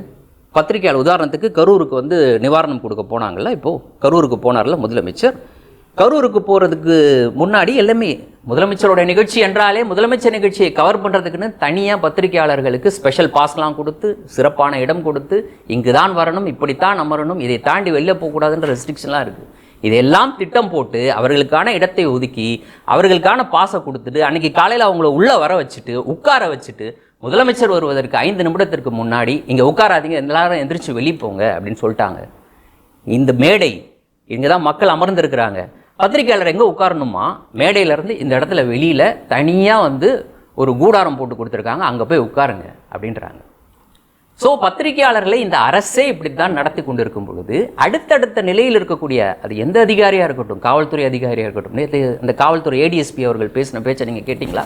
பத்திரிகையாளர் உதாரணத்துக்கு கரூருக்கு வந்து நிவாரணம் கொடுக்க போனாங்கல்ல, இப்போது கரூருக்கு போனார்ல முதலமைச்சர். கரூருக்கு போகிறதுக்கு முன்னாடி எல்லாமே முதலமைச்சரோட நிகழ்ச்சி என்றாலே முதலமைச்சர் நிகழ்ச்சியை கவர் பண்ணுறதுக்குன்னு தனியாக பத்திரிகையாளர்களுக்கு ஸ்பெஷல் பாஸ்லாம் கொடுத்து சிறப்பான இடம் கொடுத்து இங்கு தான் வரணும், இப்படித்தான் அமரணும், இதை தாண்டி வெளில போகக்கூடாதுன்ற ரெஸ்ட்ரிக்ஷன்லாம் இருக்குது. இதெல்லாம் திட்டம் போட்டு அவர்களுக்கான இடத்தை ஒதுக்கி அவர்களுக்கான பாஸை கொடுத்துட்டு அன்றைக்கி காலையில் அவங்கள உள்ளே வர வச்சுட்டு உட்கார வச்சுட்டு முதலமைச்சர் வருவதற்கு 5 நிமிடத்திற்கு முன்னாடி இங்கே உட்காராதீங்க, எல்லாரும் எந்திரிச்சு வெளியே போங்க அப்படின்னு சொல்லிட்டாங்க. இந்த மேடை இங்கே தான் மக்கள் அமர்ந்திருக்கிறாங்க, பத்திரிகையாளர் எங்கே உட்காரணுமா? மேடையிலேருந்து இந்த இடத்துல வெளியில் தனியாக வந்து ஒரு கூடாரம் போட்டு கொடுத்துருக்காங்க, அங்கே போய் உட்காருங்க அப்படின்றாங்க. ஸோ பத்திரிகையாளர்களை இந்த அரசே இப்படி தான் நடத்தி கொண்டு இருக்கும் பொழுது அடுத்தடுத்த நிலையில் இருக்கக்கூடிய அது எந்த அதிகாரியாக இருக்கட்டும், காவல்துறை அதிகாரியாக இருக்கட்டும், நேற்று அந்த காவல்துறை ஏடிஎஸ்பி அவர்கள் பேசின பேச்சை நீங்கள் கேட்டிங்களா?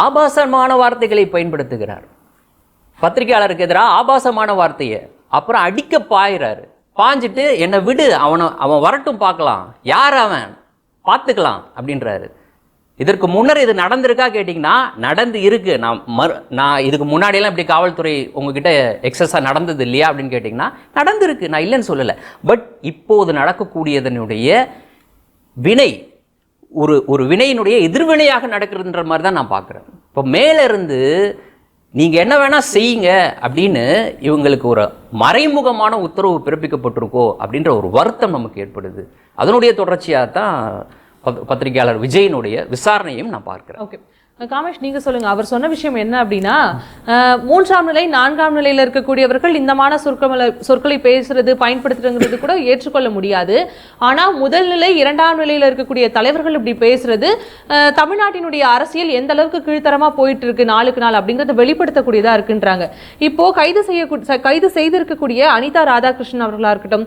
ஆபாசமான வார்த்தைகளை பயன்படுத்துகிறார். பத்திரிகையாளருக்கு எதிராக ஆபாசமான வார்த்தையை அப்புறம் அடிக்க பாயிறாரு. பாஞ்சிட்டு என்னை விடு, அவன் வரட்டும் பார்க்கலாம், யார் அவன் பார்த்துக்கலாம் அப்படின்றாரு. இதற்கு முன்னர் இது நடந்திருக்கா கேட்டிங்கன்னா நடந்து இருக்கு. நான் இதுக்கு முன்னாடியெல்லாம் இப்படி காவல்துறை உங்ககிட்ட எக்ஸஸாக நடந்தது இல்லையா அப்படின்னு கேட்டிங்கன்னா நடந்திருக்கு, நான் இல்லைன்னு சொல்லலை. பட் இப்போது நடக்கக்கூடியதனுடைய வினை ஒரு வினையினுடைய எதிர்வினையாக நடக்கிறதுன்ற மாதிரி தான் நான் பார்க்குறேன். இப்போ மேலிருந்து நீங்கள் என்ன வேணால் செய்யுங்க அப்படின்னு இவங்களுக்கு ஒரு மறைமுகமான உத்தரவு பிறப்பிக்கப்பட்டிருக்கோ அப்படின்ற ஒரு வருத்தம் நமக்கு ஏற்படுது. அதனுடைய தொடர்ச்சியாக தான் பத்திரிகையாளர் விஜயனுடைய விசாரணையும் நான் பார்க்கிறேன். ஓகே காமேஷ், நீங்க சொல்லுங்க. அவர் சொன்ன விஷயம் என்ன அப்படின்னா 3ஆம் நிலை 4ஆம் நிலையில் இருக்கக்கூடியவர்கள் இந்தமான சொற்களை பேசுறது பயன்படுத்துறது கூட ஏற்றுக்கொள்ள முடியாது. ஆனா முதல் நிலை 2ஆம் நிலையில் இருக்கக்கூடிய தலைவர்கள் இப்படி பேசுறது தமிழ்நாட்டினுடைய அரசியல் எந்த அளவுக்கு கீழ்த்தரமா போயிட்டு இருக்கு நாளுக்கு நாள் அப்படிங்கறத வெளிப்படுத்தக்கூடியதா இருக்குன்றாங்க. இப்போ கைது செய்திருக்கக்கூடிய அனிதா ராதாகிருஷ்ணன் அவர்களா இருக்கட்டும்,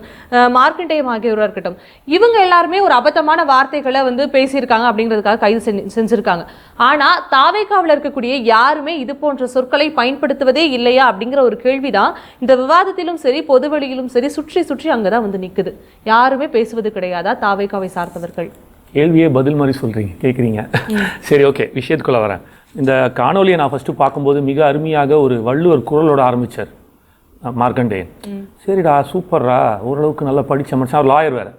மார்க்கண்டேயம் ஆகியோரா இருக்கட்டும், இவங்க எல்லாருமே ஒரு அபத்தமான வார்த்தைகளை வந்து பேசியிருக்காங்க அப்படிங்கிறதுக்காக கைது செஞ்சிருக்காங்க. ஆனா தாவேகாவில் இருக்கக்கூடிய யாருமே இது போன்ற சொற்களை பயன்படுத்துவதே இல்லையா அப்படிங்கிற ஒரு கேள்விதான் இந்த விவாதத்திலும் சரி பொதுவெளியிலும் சரி சுற்றி அங்கதான் வந்து நிக்குது. யாருமே பேசுவது கிடையாதா தாவேகாவை சார்ந்தவர்கள்? கேள்வியே பதில் மாதிரி சொல்றீங்க, கேட்குறீங்க. சரி, ஓகே, விஷயத்துக்குள்ள வரேன். இந்த காணொலியை நான் ஃபர்ஸ்ட் பார்க்கும்போது மிக அருமையாக ஒரு வள்ளுவர் குரலோட ஆரம்பிச்சார் மார்க்கண்டேயன். சரிடா, சூப்பர்ரா, ஓரளவுக்கு நல்லா படித்த மனுஷன், அவர் லாயர் வேறு,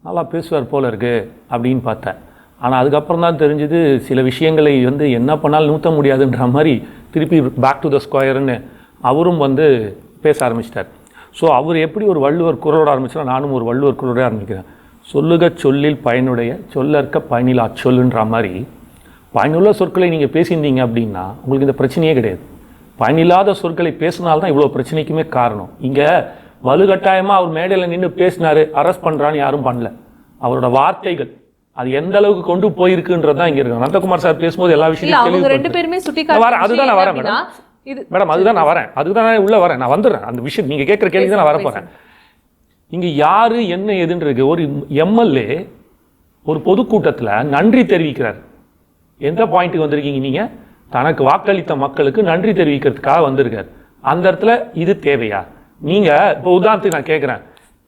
நல்லா பேசுவார் போல இருக்கு அப்படின்னு பார்த்தேன். ஆனால் அதுக்கப்புறம் தான் தெரிஞ்சது சில விஷயங்களை வந்து என்ன பண்ணாலும் நூற்ற முடியாதுன்ற மாதிரி திருப்பி பேக் டு த ஸ்கொயர்னு அவரும் வந்து பேச ஆரம்பிச்சிட்டார். ஸோ அவர் எப்படி ஒரு வள்ளுவர் குரலோட ஆரம்பிச்சாலும் நானும் ஒரு வள்ளுவர் குரலோட ஆரம்பிக்கிறேன். சொல்லுக சொல்லில் பயனுடைய சொல்லற்க பயனிலா சொல்லுன்ற மாதிரி பயனுள்ள சொற்களை நீங்கள் பேசியிருந்தீங்க அப்படின்னா உங்களுக்கு இந்த பிரச்சனையே கிடையாது. பயனில்லாத சொற்களை பேசினால்தான் இவ்வளோ பிரச்சனைக்குமே காரணம். இங்கே வலுக்கட்டாயமாக அவர் மேடையில் நின்று பேசினாரு, அரெஸ்ட் பண்ணுறான்னு யாரும் பண்ணல. அவரோட வார்த்தைகள் அது எந்த அளவுக்கு கொண்டு போயிருக்குன்றது தான் இங்கே இருக்கு. நந்தகுமார் சார் பேசும்போது எல்லா விஷயத்தையும் ரெண்டு பேருமே அதுதான் நான் வரேன் மேடம், அதுதான் நான் வரேன், அதுதான் நான் உள்ள வரேன், நான் வந்துடுறேன். அந்த விஷயம் நீங்கள் கேட்குற கேள்வி தான் நான் வரப்போகிறேன். இங்கே யாரு என்ன எதுன்றது, ஒரு எம்எல்ஏ ஒரு பொதுக்கூட்டத்தில் நன்றி தெரிவிக்கிறார். எந்த பாயிண்ட்டுக்கு வந்திருக்கீங்க நீங்கள்? தனக்கு வாக்களித்த மக்களுக்கு நன்றி தெரிவிக்கிறதுக்காக வந்திருக்கார். அந்த இடத்துல இது தேவையா? நீங்கள் இப்போ உதாரணத்துக்கு நான் கேட்குறேன்,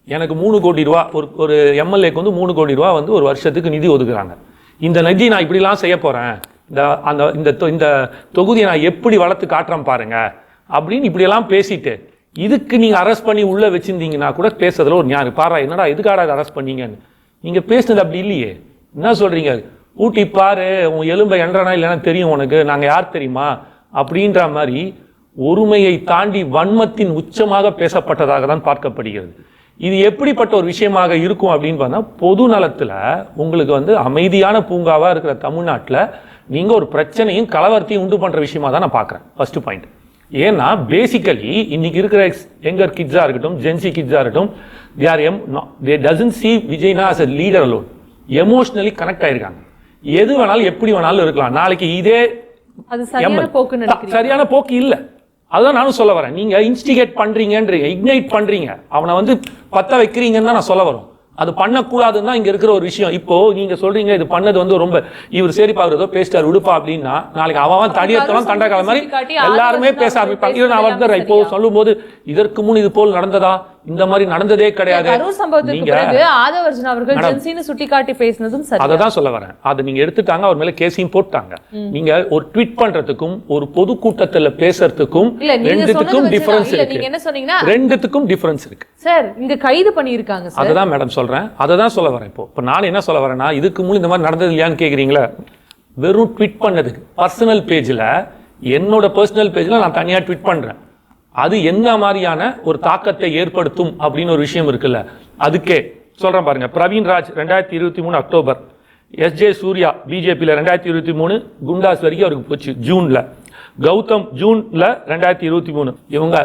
எனக்கு 3 கோடி ரூபா ஒரு எம்எல்ஏக்கு வந்து 3 கோடி ரூபா வந்து ஒரு வருஷத்துக்கு நிதி ஒதுக்குறாங்க. இந்த நிதி நான் இப்படிலாம் செய்ய போகிறேன், இந்த தொகுதியை நான் எப்படி வளர்த்து காட்டுறேன் பாருங்க அப்படின்னு இப்படியெல்லாம் பேசிட்டு இதுக்கு நீங்கள் அரெஸ்ட் பண்ணி உள்ளே வச்சுருந்தீங்கன்னா கூட பேசுறதுல ஒரு ஞாபகம் பாரா, என்னடா எதுக்காக அதை அரெஸ்ட் பண்ணீங்கன்னு. நீங்கள் பேசுனது அப்படி இல்லையே. என்ன சொல்கிறீங்க? ஊட்டி பாரு, உன் எலும்பை என்றனா இல்லைன்னா தெரியும் உனக்கு, நாங்கள் யார் தெரியுமா அப்படின்ற மாதிரி ஒருமையை தாண்டி வன்மத்தின் உச்சமாக பேசப்பட்டதாக தான் பார்க்கப்படுகிறது. இது எப்படிப்பட்ட ஒரு விஷயமாக இருக்கும் அப்படின்னு பார்த்தா, பொது நலத்தில் உங்களுக்கு வந்து அமைதியான பூங்காவாக இருக்கிற தமிழ்நாட்டில் நீங்கள் ஒரு பிரச்சனையும் கலவரத்தையும் உண்டு பண்ணுற விஷயமா தான் நான் பார்க்குறேன். First point. ஏன்னா பேசிக்கலி இன்னைக்கு இருக்கிற யங்கர் கிட்ஸாக இருக்கட்டும், ஜென்சி கிட்ஸாக இருக்கட்டும், they doesn't see விஜய்னா as a leader alone. Emotionally connect ஆயிருக்காங்க. எது வேணாலும் எப்படி வேணாலும் இருக்கலாம். நாளைக்கு இதே சரியான போக்கு இல்லை. அதுதான் நானும் சொல்ல வரேன். நீங்க இன்ஸ்டிகேட் பண்றீங்கன்றீங்க, இக்னைட் பண்றீங்க, அவனை வந்து பத்த வைக்கிறீங்கன்னு தான் நான் சொல்ல வரோம். அது பண்ணக்கூடாதுன்னு தான் இங்க இருக்கிற ஒரு விஷயம். இப்போ நீங்க சொல்றீங்க இது பண்ணது வந்து ரொம்ப இவர் சரிப்பா ஏதோ பேசிட்டார் விடுப்பா அப்படின்னா, நாளைக்கு அவன் தடியத்தெல்லாம் கண்டகால மாதிரி எல்லாருமே பேச ஆரம்பிப்பாங்க. இவன் அவர் இப்போ சொல்லும் போது இதற்கு முன் இது போல் நடந்ததா, இந்த மாதிரி நடந்ததே கிடையாது. அததான் சொல்ல வரேன். அதை நீங்க எடுத்துட்டாங்க, அவர் மேல கேஸையும் போட்டாங்க. நீங்க ஒரு ட்வீட் பண்றதுக்கும் ஒரு பொதுக்கூட்டத்துல பேசுறதுக்கும் ரெண்டுத்துக்கும் டிஃபரன்ஸ் இருக்கு. ரெண்டுத்துக்கும் டிஃபரன்ஸ் இருக்கு சார். இங்க கைது பண்ணியிருக்காங்க. அததான் மேடம் சொல்றேன், அததான் சொல்ல வரேன். இப்போ நான் என்ன சொல்ல வரேன்னா, இதுக்கு முன் இந்த மாதிரி நடந்தது இல்லையான்னு கேக்குறீங்களா? வெறும் ட்வீட் பண்ணதுக்கு பர்சனல் பேஜ்ல, என்னோட பர்சனல் பேஜ்ல நான் தனியா ட்வீட் பண்றேன். அது என்ன மாதிரியான ஒரு தாக்கத்தை ஏற்படுத்தும் அப்படின்னு ஒரு விஷயம் இருக்குல்ல, அதுக்கே சொல்றேன் பாருங்க. பிரவீன் ராஜ் 2023 அக்டோபர், எஸ்ஜே சூர்யா பிஜேபியில் 2023 குண்டாஸ் வரைக்கும் அவருக்கு போச்சு ஜூன்ல. கௌதம் ஜூன்ல 2023. இவங்க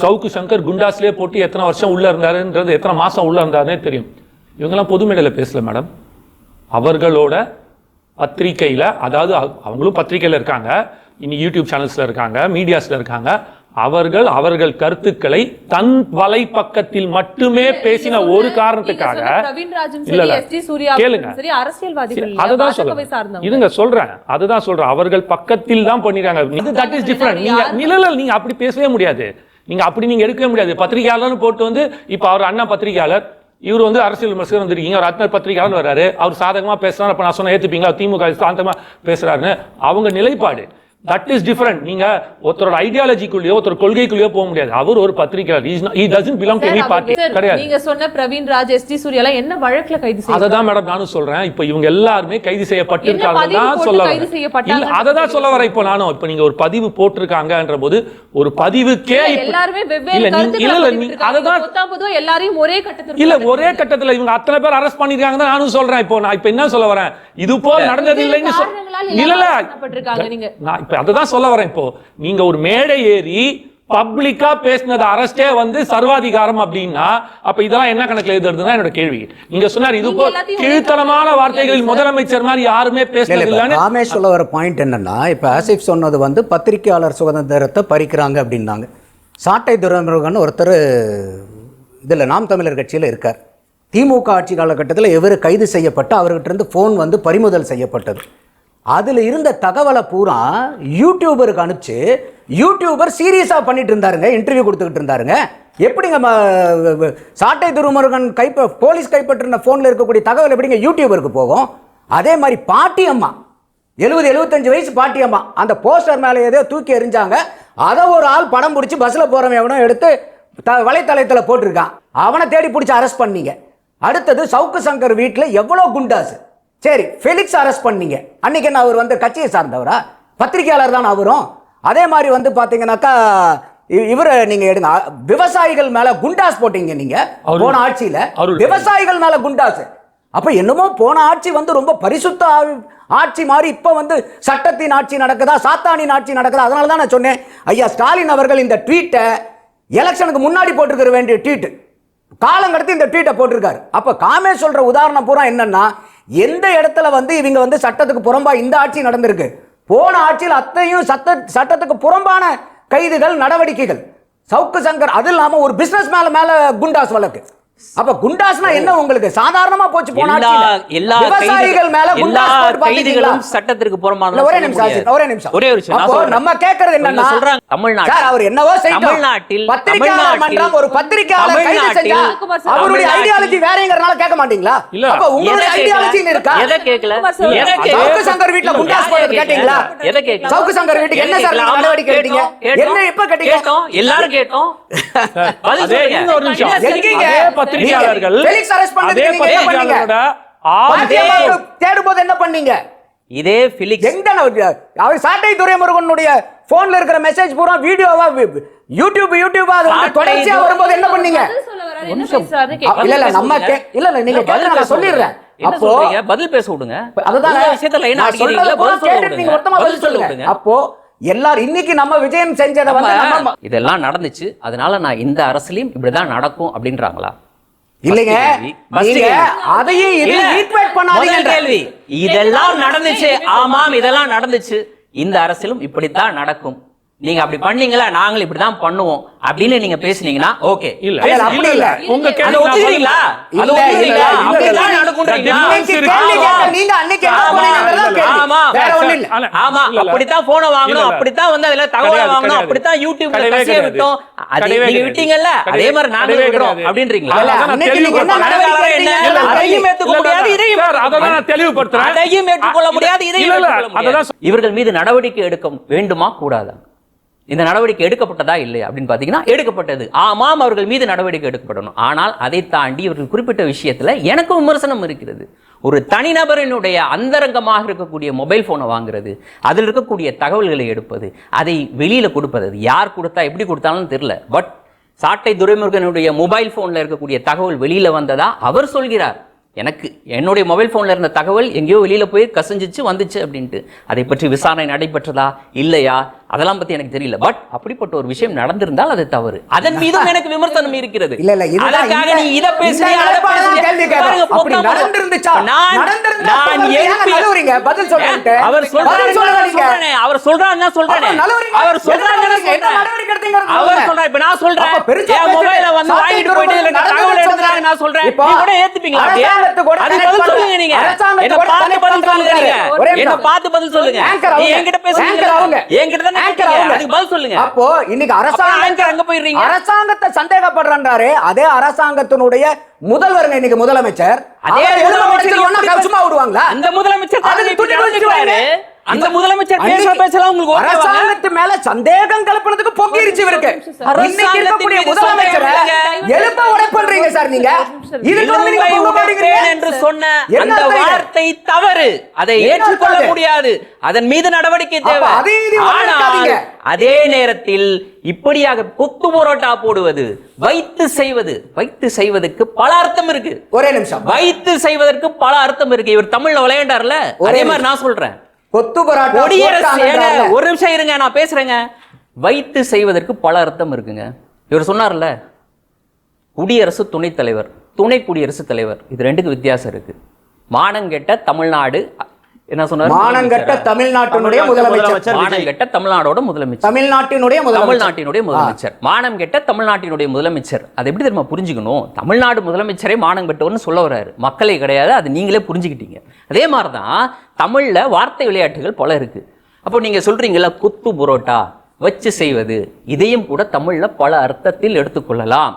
சவுக்கு சங்கர் குண்டாஸ்லேயே போட்டு எத்தனை வருஷம் உள்ள இருந்தாருன்றது, எத்தனை மாசம் உள்ள இருந்தாருன்னே தெரியும். இவங்கெல்லாம் பொது மேடையில் பேசல மேடம். அவர்களோட பத்திரிகையில், அதாவது அவங்களும் பத்திரிகையில் இருக்காங்க, இன்னைக்கு யூடியூப் சேனல்ஸ்ல இருக்காங்க, மீடியாஸ்ல இருக்காங்க. அவர்கள் கருத்துக்களை தன் வலை பக்கத்தில் மட்டுமே பேசின ஒரு காரணத்துக்காக அதுதான் சொல்றேன். இதுங்க சொல்றேன், அதுதான் சொல்றேன். அவர்கள் பக்கத்தில் தான் பண்ணிருக்காங்க. That is different. நீங்க அப்படி பேசவே முடியாது, நீங்க அப்படி நீங்க எடுக்கவே முடியாது. பத்திரிகையாளர்னு போட்டு வந்து இப்ப அவர் அண்ணா பத்திரிகையாளர், இவர் வந்து அரசியல் விமர்சகர் வந்திருக்கீங்க, ஒரு அத்தனை பத்திரிகையாளர் வர்றாரு, அவர் சாதகமா பேசுறாரு, அப்ப நான் சொன்ன ஏத்துப்பீங்களா? திமுக சாந்தமா பேசுறாருன்னு அவங்க நிலைப்பாடு. That is different. நீங்க ஒருத்தரோட ஐடியாலஜிக்குள்ளேயோ ஒருத்தர் கொள்கைக்குள்ளேயோ போக முடியாது. அவர் ஒரு பத்திரிகையாளர். He doesn't belong to any party. கிடையாது. நீங்க சொன்ன பிரவீன் ராஜ், எஸ்டி சூர்யா எல்லாம் என்ன வழக்குல கைது செய்யப்பட்டாங்க? அததான் மேடம் நானும் சொல்றேன். இப்போ இவங்க எல்லாரும் கைது செய்யப்பட்டிருக்காங்க தான் சொல்ல வரேன். அததான் சொல்ல வரேன். இப்போ நானும் இப்போ நீங்க ஒரு பதிவு போட்டிருக்காங்கன்ற போது ஒரு பதிவுக்கே எல்லாரும் வெவ்வேறு கருத்துக்கள் அததான் பொதுவா எல்லாரையும் ஒரே கட்டத்துல இல்ல ஒரே கட்டத்துல இவங்க அத்தனை பேர் அரெஸ்ட் பண்ணிருக்காங்க தான் நானும் சொல்றேன். இப்போ நான் இப்போ என்ன சொல்ல வரேன், இது போல் நடந்தது இல்லைன்னு இல்ல அததான் சொல்ல வரேன். இப்போ நீங்க ஒரு மேடை ஏறி பப்ளிக்கா பேசினது அரஸ்டே வந்து சர்வாதிகாரம் அப்படின்னா, அப்ப இதெல்லாம் என்ன கணக்குல எழுதுறதுதான் என்னோட கேள்வி. நீங்க சொன்னார் இது போல் கீழ்த்தனமான வார்த்தைகளில் முதலமைச்சர் மாதிரி யாருமே பேசல. நாமே சொல்ல வர பாயிண்ட் என்னன்னா, இப்ப ஆசிப் சொன்னது வந்து பத்திரிகையாளர் சுதந்திரத்தை பறிக்கிறாங்க அப்படின்னாங்க. சாட்டை துரைமுருகன் ஒருத்தர் இதுல நாம் தமிழர் கட்சியில இருக்கார். திமுக ஆட்சி காலகட்டத்தில் எவரு கைது செய்யப்பட்டு அவர்கிட்ட இருந்து போன் வந்து பறிமுதல் செய்யப்பட்டது. அதில் இருந்த தகவலை பூரா யூடியூபருக்கு அனுப்பிச்சு யூடியூபர் சீரியஸாக பண்ணிட்டு இருந்தாருங்க, இன்டர்வியூ கொடுத்துக்கிட்டு இருந்தாருங்க. எப்படிங்க சாட்டை துரைமுருகன் போலீஸ் கைப்பற்றின ஃபோனில் இருக்கக்கூடிய தகவல் எப்படிங்க யூடியூபருக்கு போகும்? அதே மாதிரி பாட்டியம்மா 70-75 வயசு பாட்டியம்மா அந்த போஸ்டர் மேலே ஏதோ தூக்கி எறிஞ்சாங்க. அதை ஒரு ஆள் படம் பிடிச்சி பஸ்ஸில் போகிறவன் எவனோ எடுத்து வலைத்தளத்தில் போட்டிருக்கான். அவனை தேடி பிடிச்சி அரெஸ்ட் பண்ணீங்க. அடுத்தது சவுக்கு சங்கர் வீட்டில் எவ்வளோ குண்டாசு. சரி, ஃபெலிக்ஸ் அரெஸ்ட் பண்ணீங்க. அன்னைக்கு என்ன அவர் வந்து கட்சியை சார்ந்தவரா? பத்திரிகையாளர் தான் அவரும். அதே மாதிரி வந்து பாத்தீங்கன்னாக்கா இவரை நீங்க எடுங்க, விவசாயிகள் மேல குண்டாஸ் போட்டீங்க நீங்க போன ஆட்சியில. விவசாயிகள் மேல குண்டாஸ் அப்ப என்னமோ போன ஆட்சி வந்து ரொம்ப பரிசுத்த ஆட்சி மாதிரி இப்ப வந்து சட்டத்தின் ஆட்சி நடக்குதா, சாத்தானின் ஆட்சி நடக்குதா? அதனால தான் நான் சொன்னேன், ஐயா ஸ்டாலின் அவர்கள் இந்த ட்வீட்டை எலெக்ஷனுக்கு முன்னாடி போட்டிருக்க வேண்டிய ட்வீட், காலம் கடத்தி இந்த ட்வீட்டை போட்டிருக்காரு. அப்ப காமே சொல்ற உதாரணம் பூரா என்னன்னா, எந்த இடத்துல வந்து இவங்க வந்து சட்டத்துக்கு புறம்பா இந்த ஆட்சி நடந்திருக்கு, போன ஆட்சியில் அத்தையும் சட்டத்துக்கு புறம்பான கைதுகள் நடவடிக்கைகள். சவுக்கு சங்கர் அது இல்லாம ஒரு பிசினஸ் மேல குண்டாஸ் வழக்கு. அப்ப குண்டாஸ்னா என்ன உங்களுக்கு சாதாரணமா போச்சு போன ஆட்சியில? விவசாயிகள் மேல குண்டாஸ் போட்டு பாத்தீங்களா? சட்டத்திற்கு புறம்பான ஒரே நிமிஷம் அப்போ நம்ம கேக்குறது என்னன்னா, சொல்றாங்க தமிழ்நாடு சார் அவர் என்னவோ தமிழ்நாட்டில் பத்திரிக்கையாளர் மன்றம் ஒரு பத்திரிக்கையாளர் கைது செஞ்சா அவருடைய ஐடியாலஜி வேறங்கறனால கேட்க மாட்டீங்களா? அப்ப உங்களுடைய ஐடியாலஜி இருக்கா? எதை கேக்கல? சவுக்கு சங்கர் வீட்ல குண்டாஸ் போட்டு கேட்டீங்களா? எதை கேக்கல? சவுக்கு சங்கர் வீட்டுக்கு என்ன சார் நடவடிக்கை எடுத்தீங்க? என்ன எப்ப கேட்டீங்க? கேட்டோம், எல்லாரும் கேட்டோம். பதில் சொல்லுங்க. ஒரு நிமிஷம். எங்கீங்க பத்திரிகையாளர்கள் ஃபெலிக்ஸ் அரெஸ்ட் பண்ணதுக்கு அதே நீங்க என்ன பண்ணீங்க? பத்திரிகையாளரோட தேடும்போது என்ன பண்ணீங்க? இதே பிலிக்ஸ் எங்க அவர் சாட்டை துரைமுருகனுடைய போன்ல இருக்கிற மெசேஜ் பூரா வீடியோவா யூடியூபா அது வந்து தொடர்ச்சியா வரும்போது என்ன பண்ணீங்க? என்ன பேசுறாரு இல்ல நம்ம இல்ல நீங்க கேளுங்க, நான் சொல்லிடுறேன். அப்போ பதில் பேச விடுங்க. அதுதான் ஒரு விஷயத்துல லைன் அடிக்கிறீங்களா? பதில் சொல்ல விடுங்க. நீங்க மொத்தமா பதில் சொல்லுங்க. அப்போ எல்லாரும் இன்னைக்கு நம்ம விஜயம் செஞ்சத வந்து நம்ம இதெல்லாம் நடந்துச்சு, அதனால நான் இந்த அரசியலையும் இப்படிதான் நடக்கும் அப்படின்றாங்களா? இல்லைங்க, நீங்க அதையும் இதையும் ஈக்குவேட் பண்ணாதீங்க. கேள்வி, இதெல்லாம் நடந்துச்சு, ஆமாம் இதெல்லாம் நடந்துச்சு, இந்த அரசியலும் இப்படித்தான் நடக்கும், நீங்க அப்படி பண்ணீங்களா, நாங்கள் இப்படிதான் பண்ணுவோம் அப்படின்னு நீங்க பேசுனீங்கன்னா ஓகே. இல்ல அப்படி இல்ல. உங்க அது ஒத்துக்கிறீங்களா? அது ஒத்துக்கிறீங்களா? அப்படிதான் நடக்கும்ன்றீங்களா? இன்னைக்கு கேள்வி கேட்க நீங்க அன்னைக்கு என்ன பண்ணீங்கங்கறத கேள்வி. ஆமா, வேற ஒண்ணும் இல்ல. ஆமா, அப்படித்தான் போனை வாங்கணும், அப்படித்தான் வந்து அதுல தகவலை வாங்கணும், அப்படித்தான் யூடியூப்ல கசிய விட்டோம், அது நீங்க விட்டீங்கல்ல, அதே மாதிரி நாங்க விடுறோம் அப்படின்றீங்களா? அன்னைக்கு நீங்க என்ன நடவடிக்கை எடுத்தீங்க? அதையும் ஏத்துக்க முடியாது, இதையும் அதான் நான் தெளிவுபடுத்துறேன். அதையும் ஏற்றுக்கொள்ள முடியாது, இதையும் ஏற்றுக்கொள்ள முடியாது. இவர்கள் மீது நடவடிக்கை எடுக்க வேண்டுமா கூடாதா? இந்த நடவடிக்கை எடுக்கப்பட்டதா இல்லையா அப்படின்னு பார்த்தீங்கன்னா எடுக்கப்பட்டது. ஆமாம், அவர்கள் மீது நடவடிக்கை எடுக்கப்படணும். ஆனால் அதை தாண்டி இவர்கள் குறிப்பிட்ட விஷயத்தில் எனக்கு விமர்சனம் இருக்கிறது. ஒரு தனிநபரினுடைய அந்தரங்கமாக இருக்கக்கூடிய மொபைல் ஃபோனை வாங்குறது, அதில் இருக்கக்கூடிய தகவல்களை எடுப்பது, அதை வெளியில் கொடுப்பது, யார் கொடுத்தா எப்படி கொடுத்தாலும் தெரியல. பட் சாட்டை துரைமுருகனுடைய மொபைல் ஃபோனில் இருக்கக்கூடிய தகவல் வெளியில் வந்ததா அவர் சொல்கிறார். எனக்கு என்னுடைய மொபைல் ஃபோனில் இருந்த தகவல் எங்கேயோ வெளியில் போய் கசிஞ்சிச்சு வந்துச்சு அப்படின்ட்டு, அதை பற்றி விசாரணை நடைபெற்றதா இல்லையா அதெல்லாம் பற்றி எனக்கு தெரியல. பட் அப்படிப்பட்ட ஒரு விஷயம் நடந்திருந்தால் அது தவறு, அதன் மீதும் எனக்கு விமர்சனம் இருக்கிறது. அதற்காக நீ இதை பேசுறீங்க, அதை பேசுறீங்க. அவர் சொல்றாருன்னா அவர் சொல்றேன். இப்ப நான் சொல்றேன், என் மொபைல வந்து வாங்கிட்டு போயிட்டு தகவல் எடுத்துறாங்க, நான் சொல்றேன், நீ கூட ஏத்துப்பீங்களா? அது பதில் சொல்லுங்க. நீங்க என்ன பார்த்து பதில் சொல்லுங்க, என்ன பார்த்து பதில் சொல்லுங்க. நீ என்கிட்ட பேசுறீங்க, என்கிட்ட தான் அதுக்கு பதில் சொல்லுங்க. அப்போ இன்னைக்கு அரசாங்கம் அங்க போயிடுறீங்க, அரசாங்கத்தை சந்தேகப்படுறாரு. அதே அரசாங்கத்தினுடைய முதல்வர் இன்னைக்கு முதலமைச்சர், அதே முதலமைச்சர் சும்மா விடுவாங்களா? அந்த முதலமைச்சர் அந்த முதலமைச்சர் பேசலாம் உங்களுக்கு அரசாங்கத்து மேல சந்தேகம் கலப்பறதுக்கு பொங்கிருச்சு இருக்கு. இன்னைக்கு இருக்கக்கூடிய முதலமைச்சர் எழுப்ப உடைப்பண்றீங்க சார். நீங்க இதுக்கு வந்து நீங்க உடைப்பீங்க என்று சொன்ன அந்த வார்த்தை தவறு, அதை ஏற்றுக்கொள்ள முடியாது, அதன் மீது நடவடிக்கை தேவை. ஆனால் அதே நேரத்தில் இப்படியாக கொத்து புரோட்டா போடுவது, வைத்து செய்வதற்கு பல அர்த்தம் இருக்கு. ஒரே நிமிஷம், வைத்து செய்வதற்கு பல அர்த்தம் இருக்கு. இவர் தமிழ்ல விளையாண்டார்ல, அதே மாதிரி நான் சொல்றேன், கொத்து பரோட்டா ஒரு நிமிஷம் இருங்க, நான் பேசுறேங்க. வைத்து செய்வதற்கு பல அர்த்தம் இருக்குங்க. இவர் சொன்னார்ல, குடியரசு துணைத் தலைவர், துணை குடியரசுத் தலைவர், இது ரெண்டுக்கு வித்தியாசம் இருக்கு. மானங்கெட்ட தமிழ்நாடு என்ன சொன்னார்? மானங்கெட்ட தமிழ்நாட்டினுடைய முதலமைச்சர், மானங்கெட்ட தமிழ்நாடோட முதலமைச்சர், தமிழ்நாட்டினுடைய முதலமைச்சர், மானம் கெட்ட தமிழ்நாட்டினுடைய முதலமைச்சர். அதை எப்படி தெரியுமா புரிஞ்சுக்கணும்? தமிழ்நாடு முதலமைச்சரே மானம் கெட்டவர்னு சொல்ல வர்றாரு, மக்களே கிடையாது, அது நீங்களே புரிஞ்சுக்கிட்டீங்க. அதே மாதிரிதான் தமிழ்ல வார்த்தை விளையாட்டுகள் பல இருக்கு. அப்போ நீங்க சொல்றீங்கல்ல குத்து புரோட்டா வச்சு செய்வது, இதையும் கூட தமிழ்ல பல அர்த்தத்தில் எடுத்துக்கொள்ளலாம்.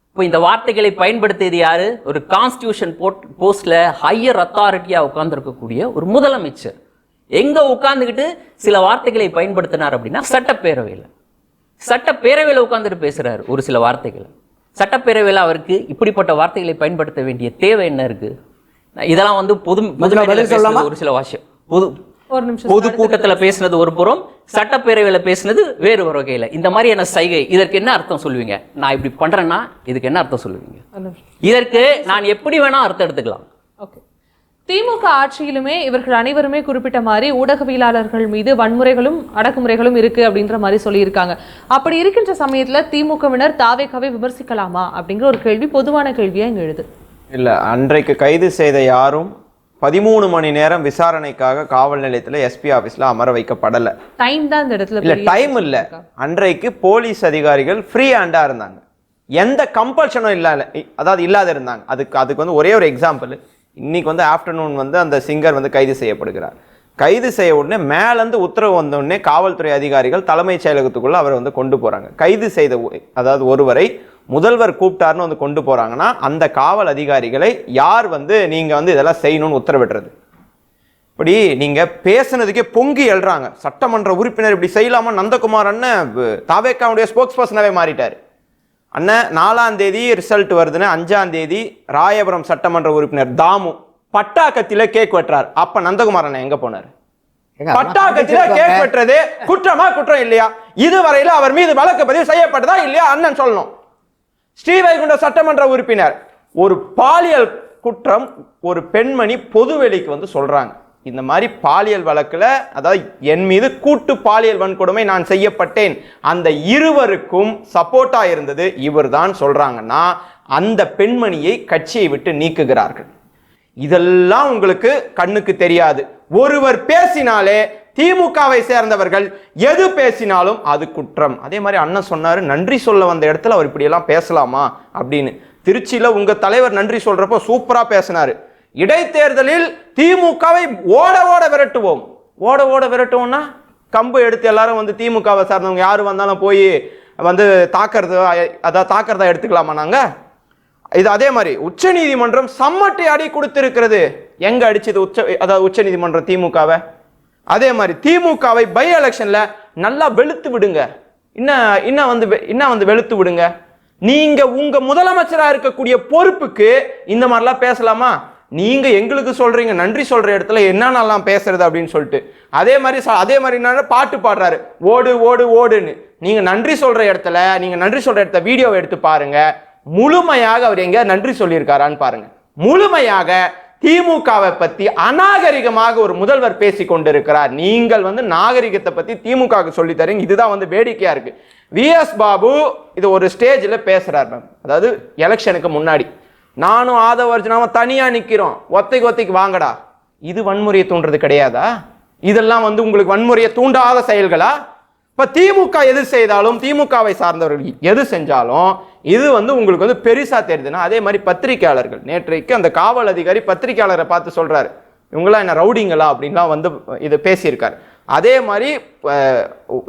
இப்போ இந்த வார்த்தைகளை பயன்படுத்தியது யாரு? ஒரு கான்ஸ்டிடியூஷன் போஸ்ட்ல ஹையர் அத்தாரிட்டியா உட்கார்ந்துருக்கக்கூடிய ஒரு முதலமைச்சர். எங்க உட்கார்ந்துக்கிட்டு சில வார்த்தைகளை பயன்படுத்தினார் அப்படின்னா சட்டப்பேரவையில் உட்கார்ந்துட்டு பேசுறாரு ஒரு சில வார்த்தைகளை. சட்டப்பேரவையில் அவருக்கு இப்படிப்பட்ட வார்த்தைகளை பயன்படுத்த வேண்டிய தேவை என்ன இருக்கு? இதெல்லாம் வந்து ஒரு சில வாஷம் பொது கூட்டத்துல பேசினது ஒரு புறம், சட்டப்பேரவையில பேசினது வேறு ஒரு வகையில. இந்த மாதிரியான சைகை, இதற்கு என்ன அர்த்தம் சொல்லுவீங்க? நான் இப்படி பண்றேன்னா இதுக்கு என்ன அர்த்தம் சொல்லுவீங்க? இதற்கு நான் எப்படி வேணா அர்த்தம் எடுத்துக்கலாம். ஓகே. திமுக ஆட்சியிலுமே இவர்கள் அனைவருமே குறிப்பிட்ட மாதிரி ஊடகவியலாளர்கள் மீது வன்முறைகளும் அடக்குமுறைகளும் இருக்கு அப்படின்ற மாதிரி சொல்லியிருக்காங்க. அப்படி இருக்கின்ற சமயத்துல திமுகவினர் தாவேக்காவை விமர்சிக்கலாமா அப்படிங்கிற ஒரு கேள்வி பொதுவான கேள்வியா இங்க எழுது. இல்ல, அன்றைக்கு கைது செய்த யாரும் 13 மணி நேரம் விசாரணைக்காக காவல் நிலையத்துல எஸ்பி ஆபீஸ்ல அமர வைக்கப்படல. டைம் தான் இந்த இடத்துல இல்ல, டைம் இல்ல. அன்றைக்கு போலீஸ் அதிகாரிகள் ஃப்ரீ ஹேண்டா இருந்தாங்க, எந்த கம்பல்ஷனும் இல்லாத இருந்தாங்க. அதுக்கு வந்து ஒரே ஒரு எக்ஸாம்பிள், இன்னைக்கு வந்து ஆஃப்டர்நூன் வந்து அந்த சிங்கர் வந்து கைது செய்யப்படுகிறார். கைது செய்ய உடனே மேலேருந்து உத்தரவு வந்த உடனே காவல்துறை அதிகாரிகள் தலைமைச் செயலகத்துக்குள்ள அவரை வந்து கொண்டு போறாங்க. கைது செய்த அதாவது ஒருவரை முதல்வர் கூப்பிட்டாருன்னு வந்து கொண்டு போறாங்கன்னா அந்த காவல் அதிகாரிகளை யார் வந்து நீங்க வந்து இதெல்லாம் செய்யணும்னு உத்தரவிடுறது? இப்படி நீங்க பேசுனதுக்கே பொங்கி எழுறாங்க. சட்டமன்ற உறுப்பினர் இப்படி செய்யலாமா? நந்தகுமார் அண்ணன் தாவேக்காவுடைய ஸ்போக்ஸ் பர்சனாவே மாறிட்டாரு. அண்ணன் 4ஆம் தேதி ரிசல்ட் வருதுன்னு 5ஆம் தேதி ராயபுரம் சட்டமன்ற உறுப்பினர் தாமு பட்டாக்கத்தில கேக் வெட்டுறார். அப்ப நந்தகுமார் அண்ணன் எங்க போனார்? பட்டாக்கத்தில கேக் வெட்டுறது குற்றமா குற்றம் இல்லையா? இதுவரையில அவர் மீது வழக்கு பதிவு செய்யப்பட்டதா இல்லையா அண்ணன் சொல்லணும். ஸ்ரீவைகுண்ட சட்டமன்ற உறுப்பினர் ஒரு பாலியல் குற்றம் ஒரு பெண்மணி பொதுவெளிக்கு வந்து சொல்றாங்க, இந்த மாதிரி பாலியல் வழக்குல அதாவது என் மீது கூட்டு பாலியல் வன்கொடுமை நான் செய்யப்பட்டேன், அந்த இருவருக்கும் சப்போர்ட்டா இருந்தது இவர் தான் சொல்றாங்கன்னா அந்த பெண்மணியை கட்சியை விட்டு நீக்குகிறார்கள். இதெல்லாம் உங்களுக்கு கண்ணுக்கு தெரியாது. ஒருவர் பேசினாலே திமுகவை சேர்ந்தவர்கள் எது பேசினாலும் அது குற்றம். அதே மாதிரி அண்ணன் சொன்னாரு, நன்றி சொல்ல வந்த இடத்துல அவர் இப்படி எல்லாம் பேசலாமா அப்படின்னு. திருச்சியில உங்க தலைவர் நன்றி சொல்றப்போ சூப்பரா பேசினாரு. இடைத்தேர்தலில் திமுகவை ஓட ஓட விரட்டுவோம். ஓட ஓட விரட்டுவோம்னா கம்பு எடுத்து எல்லாரும் வந்து திமுகவை சார்ந்தவங்க யாரு வந்தாலும் போய் வந்து தாக்கிறதா எடுத்துக்கலாமா நாங்க? இது அதே மாதிரி உச்ச நீதிமன்றம் சம்மட்டி அடி கொடுத்திருக்கிறது. எங்க அடிச்சது உச்ச நீதிமன்றம் திமுகவை? அதே மாதிரி திமுகவை பை எலெக்ஷன்ல நல்லா வெளுத்து விடுங்க. இன்னும் வந்து வெளுத்து விடுங்க. நீங்க உங்க முதலமைச்சரா இருக்கக்கூடிய பொறுப்புக்கு இந்த மாதிரிலாம் பேசலாமா? நீங்க எங்களுக்கு சொல்றீங்க நன்றி சொல்ற இடத்துல என்னென்னலாம் பேசுறது அப்படின்னு சொல்லிட்டு. அதே மாதிரி பாட்டு பாடுறாரு, ஓடு ஓடு ஓடுன்னு. நீங்க நன்றி சொல்ற இடத்த வீடியோவை எடுத்து பாருங்க. முழுமையாக அவர் எங்க நன்றி சொல்லியிருக்காரான்னு பாருங்க. முழுமையாக திமுகவை பத்தி அநாகரிகமாக ஒரு முதல்வர் பேசி கொண்டிருக்கிறார். நீங்கள் வந்து நாகரிகத்தை பத்தி திமுக சொல்லி தரீங்க. இதுதான் வந்து வேடிக்கையா இருக்கு. விஎஸ் பாபு இது ஒரு ஸ்டேஜ்ல பேசுறாரு மேம். அதாவது எலெக்ஷனுக்கு முன்னாடி நானும் ஆதவர்ஜனாவும் தனியா நிக்கிறோம், ஒத்தைக்கு வாங்கடா. இது வன்முறையை தூண்டுறது கிடையாதா? இதெல்லாம் வந்து உங்களுக்கு வன்முறையை தூண்டாத செயல்களா? இப்ப திமுக எது செய்தாலும் திமுகவை சார்ந்தவர்கள் எது செஞ்சாலும் இது வந்து உங்களுக்கு வந்து பெருசா தெரியுதுன்னா, அதே மாதிரி பத்திரிகையாளர்கள் நேற்றைக்கு அந்த காவல் அதிகாரி பத்திரிகையாளரை பார்த்து சொல்றாரு, இவங்களாம் என்ன ரவுடிங்களா அப்படின்லாம் வந்து இது பேசியிருக்காரு. அதே மாதிரி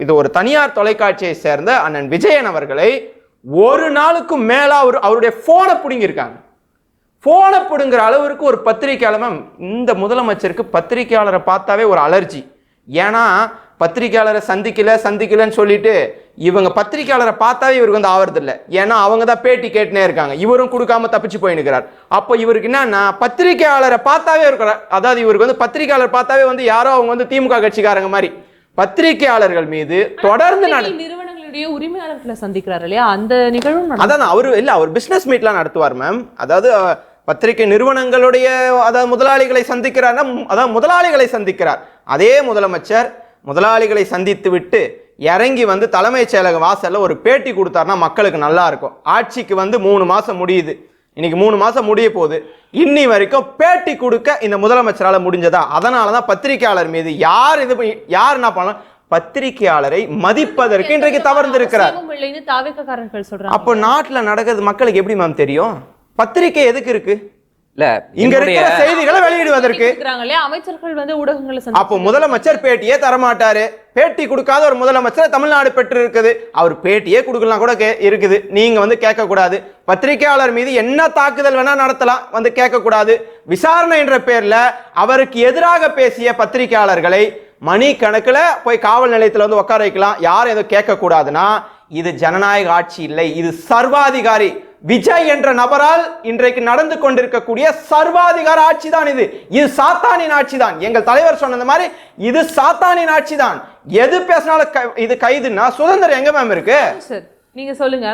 இது ஒரு தனியார் தொலைக்காட்சியை சேர்ந்த அண்ணன் விஜயன் அவர்களை ஒரு நாளுக்கு மேல அவருடைய போனை பிடுங்கியிருக்காங்க. போனை பிடுங்குற அளவிற்கு ஒரு பத்திரிகையாளர். மேம், இந்த முதலமைச்சருக்கு பத்திரிகையாளரை பார்த்தாவே ஒரு அலர்ஜி. ஏன்னா பத்திரிகையாளரை சந்திக்கலன்னு சொல்லிட்டு இவங்க பத்திரிகையாளரை பார்த்தாவே இவருக்கு வந்து ஆவறது இல்லை. ஏன்னா அவங்க தான் பேட்டி கேட்டுனே இருக்காங்க, இவரும் கொடுக்காம தப்பிச்சு போயினுக்கிறார். அப்போ இவருக்கு என்னன்னா பத்திரிகையாளரை பார்த்தாவே இருக்கிறார். அதாவது இவருக்கு வந்து பத்திரிகையாளர் பார்த்தாவே வந்து யாரோ அவங்க வந்து திமுக கட்சிக்காரங்க மாதிரி பத்திரிகையாளர்கள் மீது தொடர்ந்து நிறுவனங்களுடைய உரிமையாளர்களை சந்திக்கிறார் இல்லையா, அந்த நிகழ்வும் அதான் அவர் பிசினஸ் மீட்லாம் நடத்துவார் மேம். அதாவது பத்திரிகை நிறுவனங்களுடைய அதாவது முதலாளிகளை சந்திக்கிறார். அதாவது முதலாளிகளை சந்திக்கிறார். அதே முதலமைச்சர் முதலாளிகளை சந்தித்து விட்டு இறங்கி வந்து தலைமைச் செயலக வாசல்ல ஒரு பேட்டி கொடுத்தாருன்னா மக்களுக்கு நல்லா இருக்கும். ஆட்சிக்கு வந்து 3 மாசம் முடியுது, இன்னைக்கு 3 மாசம் முடிய போகுது. இன்னி வரைக்கும் பேட்டி கொடுக்க இந்த முதலமைச்சரால முடிஞ்சதா? அதனாலதான் பத்திரிகையாளர் மீது யார் என்ன பண்ணலாம், பத்திரிகையாளரை மதிப்பதற்கு இன்றைக்கு தவறுந்திருக்கிறார். அப்போ நாட்டுல நடக்கிறது மக்களுக்கு எப்படி மேம் தெரியும்? பத்திரிகை எதுக்கு இருக்கு? இல்ல, இங்க இருக்கிற செய்திகளை வெளியிடுவதற்கு அமைச்சர்கள் வந்து ஊடகங்களை. அப்போ முதலமைச்சர் பேட்டியே தரமாட்டாரு. பேட்டி கொடுக்காத ஒரு முதலமைச்சர் தமிழ்நாடு பெற்று இருக்குது. அவர் பேட்டியே கொடுக்கலாம் கூட இருக்குது. நீங்க வந்து கேட்க கூடாது. பத்திரிகையாளர் மீது என்ன தாக்குதல் வேணா நடத்தலாம், வந்து கேட்க கூடாது. விசாரணை என்ற பேர்ல அவருக்கு எதிராக பேசிய பத்திரிகையாளர்களை மணி கணக்குல போய் காவல் நிலையத்துல வந்து உட்கார வைக்கலாம். யாரும் எதுவும் கேட்க கூடாதுன்னா இது ஜனநாயக ஆட்சி இல்லை, இது சர்வாதிகாரி விஜய் என்ற நபரால் இன்றைக்கு நடந்து கொண்டிருக்கக்கூடிய சர்வாதிகார ஆட்சி தான் இது. இது சாத்தானின் ஆட்சி தான். எங்கள் தலைவர் சொன்னது மாதிரி இது சாத்தானின் ஆட்சி தான். எது பேசினாலும் இது கைதுன்னா சுதந்திரம் எங்க மேம் இருக்கு? நீங்க சொல்லுங்க,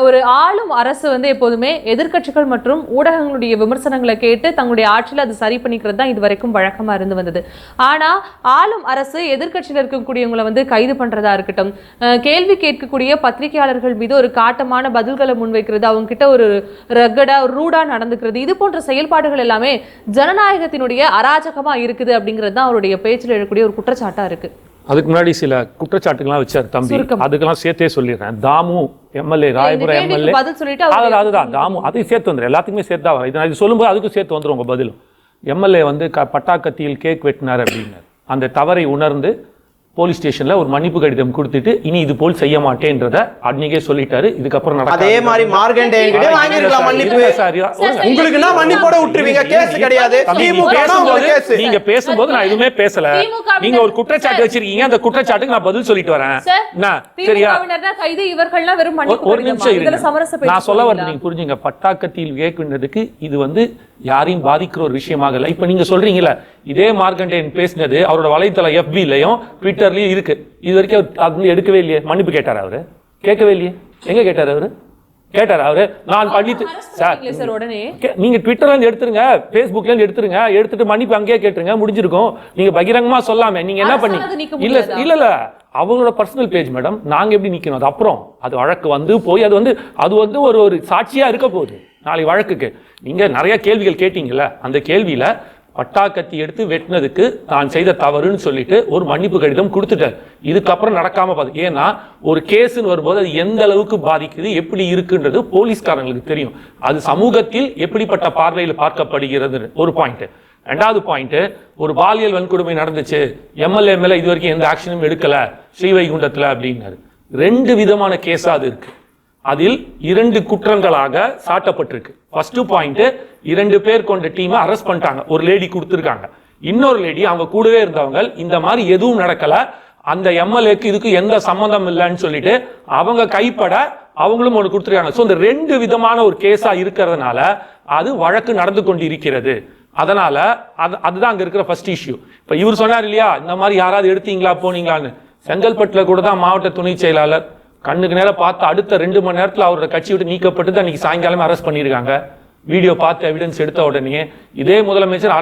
ஒரு ஆளும் அரசு வந்து எப்போதுமே எதிர்க்கட்சிகள் மற்றும் ஊடகங்களுடைய விமர்சனங்களை கேட்டு தங்களுடைய ஆட்சியில் அது சரி பண்ணிக்கிறது தான் இது வரைக்கும் வழக்கமா இருந்து வந்தது. ஆனா ஆளும் அரசு எதிர்க்கட்சியில் இருக்கக்கூடியவங்களை வந்து கைது பண்றதா இருக்கட்டும், கேள்வி கேட்கக்கூடிய பத்திரிகையாளர்கள் மீது ஒரு காட்டமான பதில்களை முன்வைக்கிறது, அவங்க கிட்ட ஒரு ரகடா ரூடா நடந்துக்கிறது, இது போன்ற செயல்பாடுகள் எல்லாமே ஜனநாயகத்தினுடைய அராஜகமா இருக்குது அப்படிங்கிறது தான் அவருடைய பேச்சில் எழக்கூடிய ஒரு குற்றச்சாட்டா இருக்கு. அதுக்கு முன்னாடி சில குற்றச்சாட்டுகள்லாம் வச்சார் தம்பி, அதுக்கெல்லாம் சேர்த்தே சொல்லிடுறேன். தாமு எம்எல்ஏ, ராயபுரம் எம்எல்ஏ, அதுதான் தாமு, அதையும் சேர்த்து வந்துடும், எல்லாத்துக்குமே சேர்த்து தான் வரும். இது சொல்லும்போது அதுக்கும் சேர்த்து வந்துடும் உங்க பதிலும். எம்எல்ஏ வந்து பட்டாக்கத்தியில் கேக் வெட்டினார் அப்படின்னார். அந்த தவறை உணர்ந்து போலீஸ் ஸ்டேஷன்ல ஒரு மன்னிப்பு கடிதம் கொடுத்துட்டு இனி இது போல் செய்ய மாட்டேன்றத அன்னைக்கே சொல்லிட்டாரு. இதுக்கப்புறம் அதே மாதிரி மார்கண்டேயன் கிட்ட வாங்கிருக்கலாம் மன்னிப்பு. உங்களுக்குனா மன்னிப்போட விட்டுருவீங்க, கேஸ் கிடையாது. நீங்க பேசும்போது நான் எதுவுமே பேசல. நீங்க ஒரு குற்றச்சாட்டு வச்சிருக்கீங்க, அந்த குற்றச்சாட்டுக்கு நான் பதில் சொல்லிட்டு வரேன். சரியா? ஒரு நிமிஷம் இருங்க, நான் சொல்ல வரேன், நீங்க புரிஞ்சுங்க. பட்டாக்கத்தியில் கேட்கின்றதுக்கு இது வந்து யாரையும் பாதிக்கிற ஒரு விஷயமாக இல்லை. இப்ப நீங்க சொல்றீங்கல்ல, இதே மார்கண்டேயன் பேசினது அவரோட வலைத்தளம் FB-லயும் ட்விட்டர்லயும் இருக்கு. இது வரைக்கும் அது எடுக்கவே இல்லையே. மன்னிப்பு கேட்டார் அவரு? கேட்கவே இல்லையே. எங்க கேட்டார் அவரு? கேட்டார் அவரு? நான் பண்ணிட்டு சார், நீங்க ட்விட்டர்ல இருந்து எடுத்துருங்க, Facebookல இருந்து எடுத்துருங்க, எடுத்துட்டு மன்னிப்பு அங்கேயே கேட்டுருங்க, முடிஞ்சிருக்கும். நீங்க பகிரங்கமா சொல்லாம நீங்க என்ன பண்ணி இல்ல இல்ல இல்ல அவங்களோட பர்சனல் பேஜ் மேடம், நாங்க எப்படி நிக்கணும்? அது அப்புறம் அது வழக்கு வந்து போய் அது வந்து ஒரு சாட்சியா இருக்க போகுது நாளை வழக்குக்கு. நீங்க நிறைய கேள்விகள் கேட்டீங்கல்ல, அந்த கேள்வியில பட்டாக்கத்தி எடுத்து வெட்டினதுக்கு நான் செய்த தவறுன்னு சொல்லிட்டு ஒரு மன்னிப்பு கடிதம் கொடுத்துட்டார். இதுக்கப்புறம் நடக்காம பாது. ஏன்னா ஒரு கேஸ்ன்னு வரும்போது அது எந்த அளவுக்கு பாதிக்குது, எப்படி இருக்குன்றது போலீஸ்காரங்களுக்கு தெரியும். அது சமூகத்தில் எப்படிப்பட்ட பார்வையில் பார்க்கப்படுகிறது ஒரு பாயிண்ட். ரெண்டாவது பாயிண்ட், ஒரு பாலியல் வன்கொடுமை நடந்துச்சு, எம்எல்ஏ மேல இது வரைக்கும் எந்த ஆக்ஷனும் எடுக்கல ஸ்ரீவைகுண்டத்துல அப்படின்னாரு. 2 விதமான கேஸா அது இருக்கு. அதில் 2 குற்றங்களாக சாட்டப்பட்டிருக்கு. ஃபர்ஸ்ட் பாயிண்ட், 2 பேர் கொண்ட டீமை அரெஸ்ட் பண்ணிட்டாங்க, ஒரு லேடி கொடுத்துருக்காங்க. இன்னொரு லேடி அவங்க கூடவே இருந்தவங்க இந்த மாதிரி எதுவும் நடக்கல, அந்த எம்எல்ஏக்கு இதுக்கு எந்த சம்பந்தம் இல்லைன்னு சொல்லிட்டு அவங்க கைப்பட அவங்களும் ஒன்று கொடுத்துருக்காங்க. ஸோ இந்த 2 விதமான ஒரு கேஸா இருக்கிறதுனால அது வழக்கு நடந்து கொண்டு இருக்கிறது. அதனால அதுதான் அங்க இருக்கிற ஃபர்ஸ்ட் இஷ்யூ. இப்ப இவர் சொன்னார் இல்லையா, இந்த மாதிரி யாராவது எடுத்தீங்களா போனீங்களான்னு. செங்கல்பட்டுல கூட தான் மாவட்ட துணை செயலாளர் கண்ணுக்கு நேரம் பார்த்து அடுத்த 2 மணி நேரத்தில் அவரோட கட்சி விட்டு நீக்கப்பட்டு அன்னைக்கு சாயங்காலமே அரெஸ்ட் பண்ணியிருக்காங்க. வீடியோ பார்த்து எவிடன்ஸ் எடுத்த உடனே இதே முதலமைச்சர்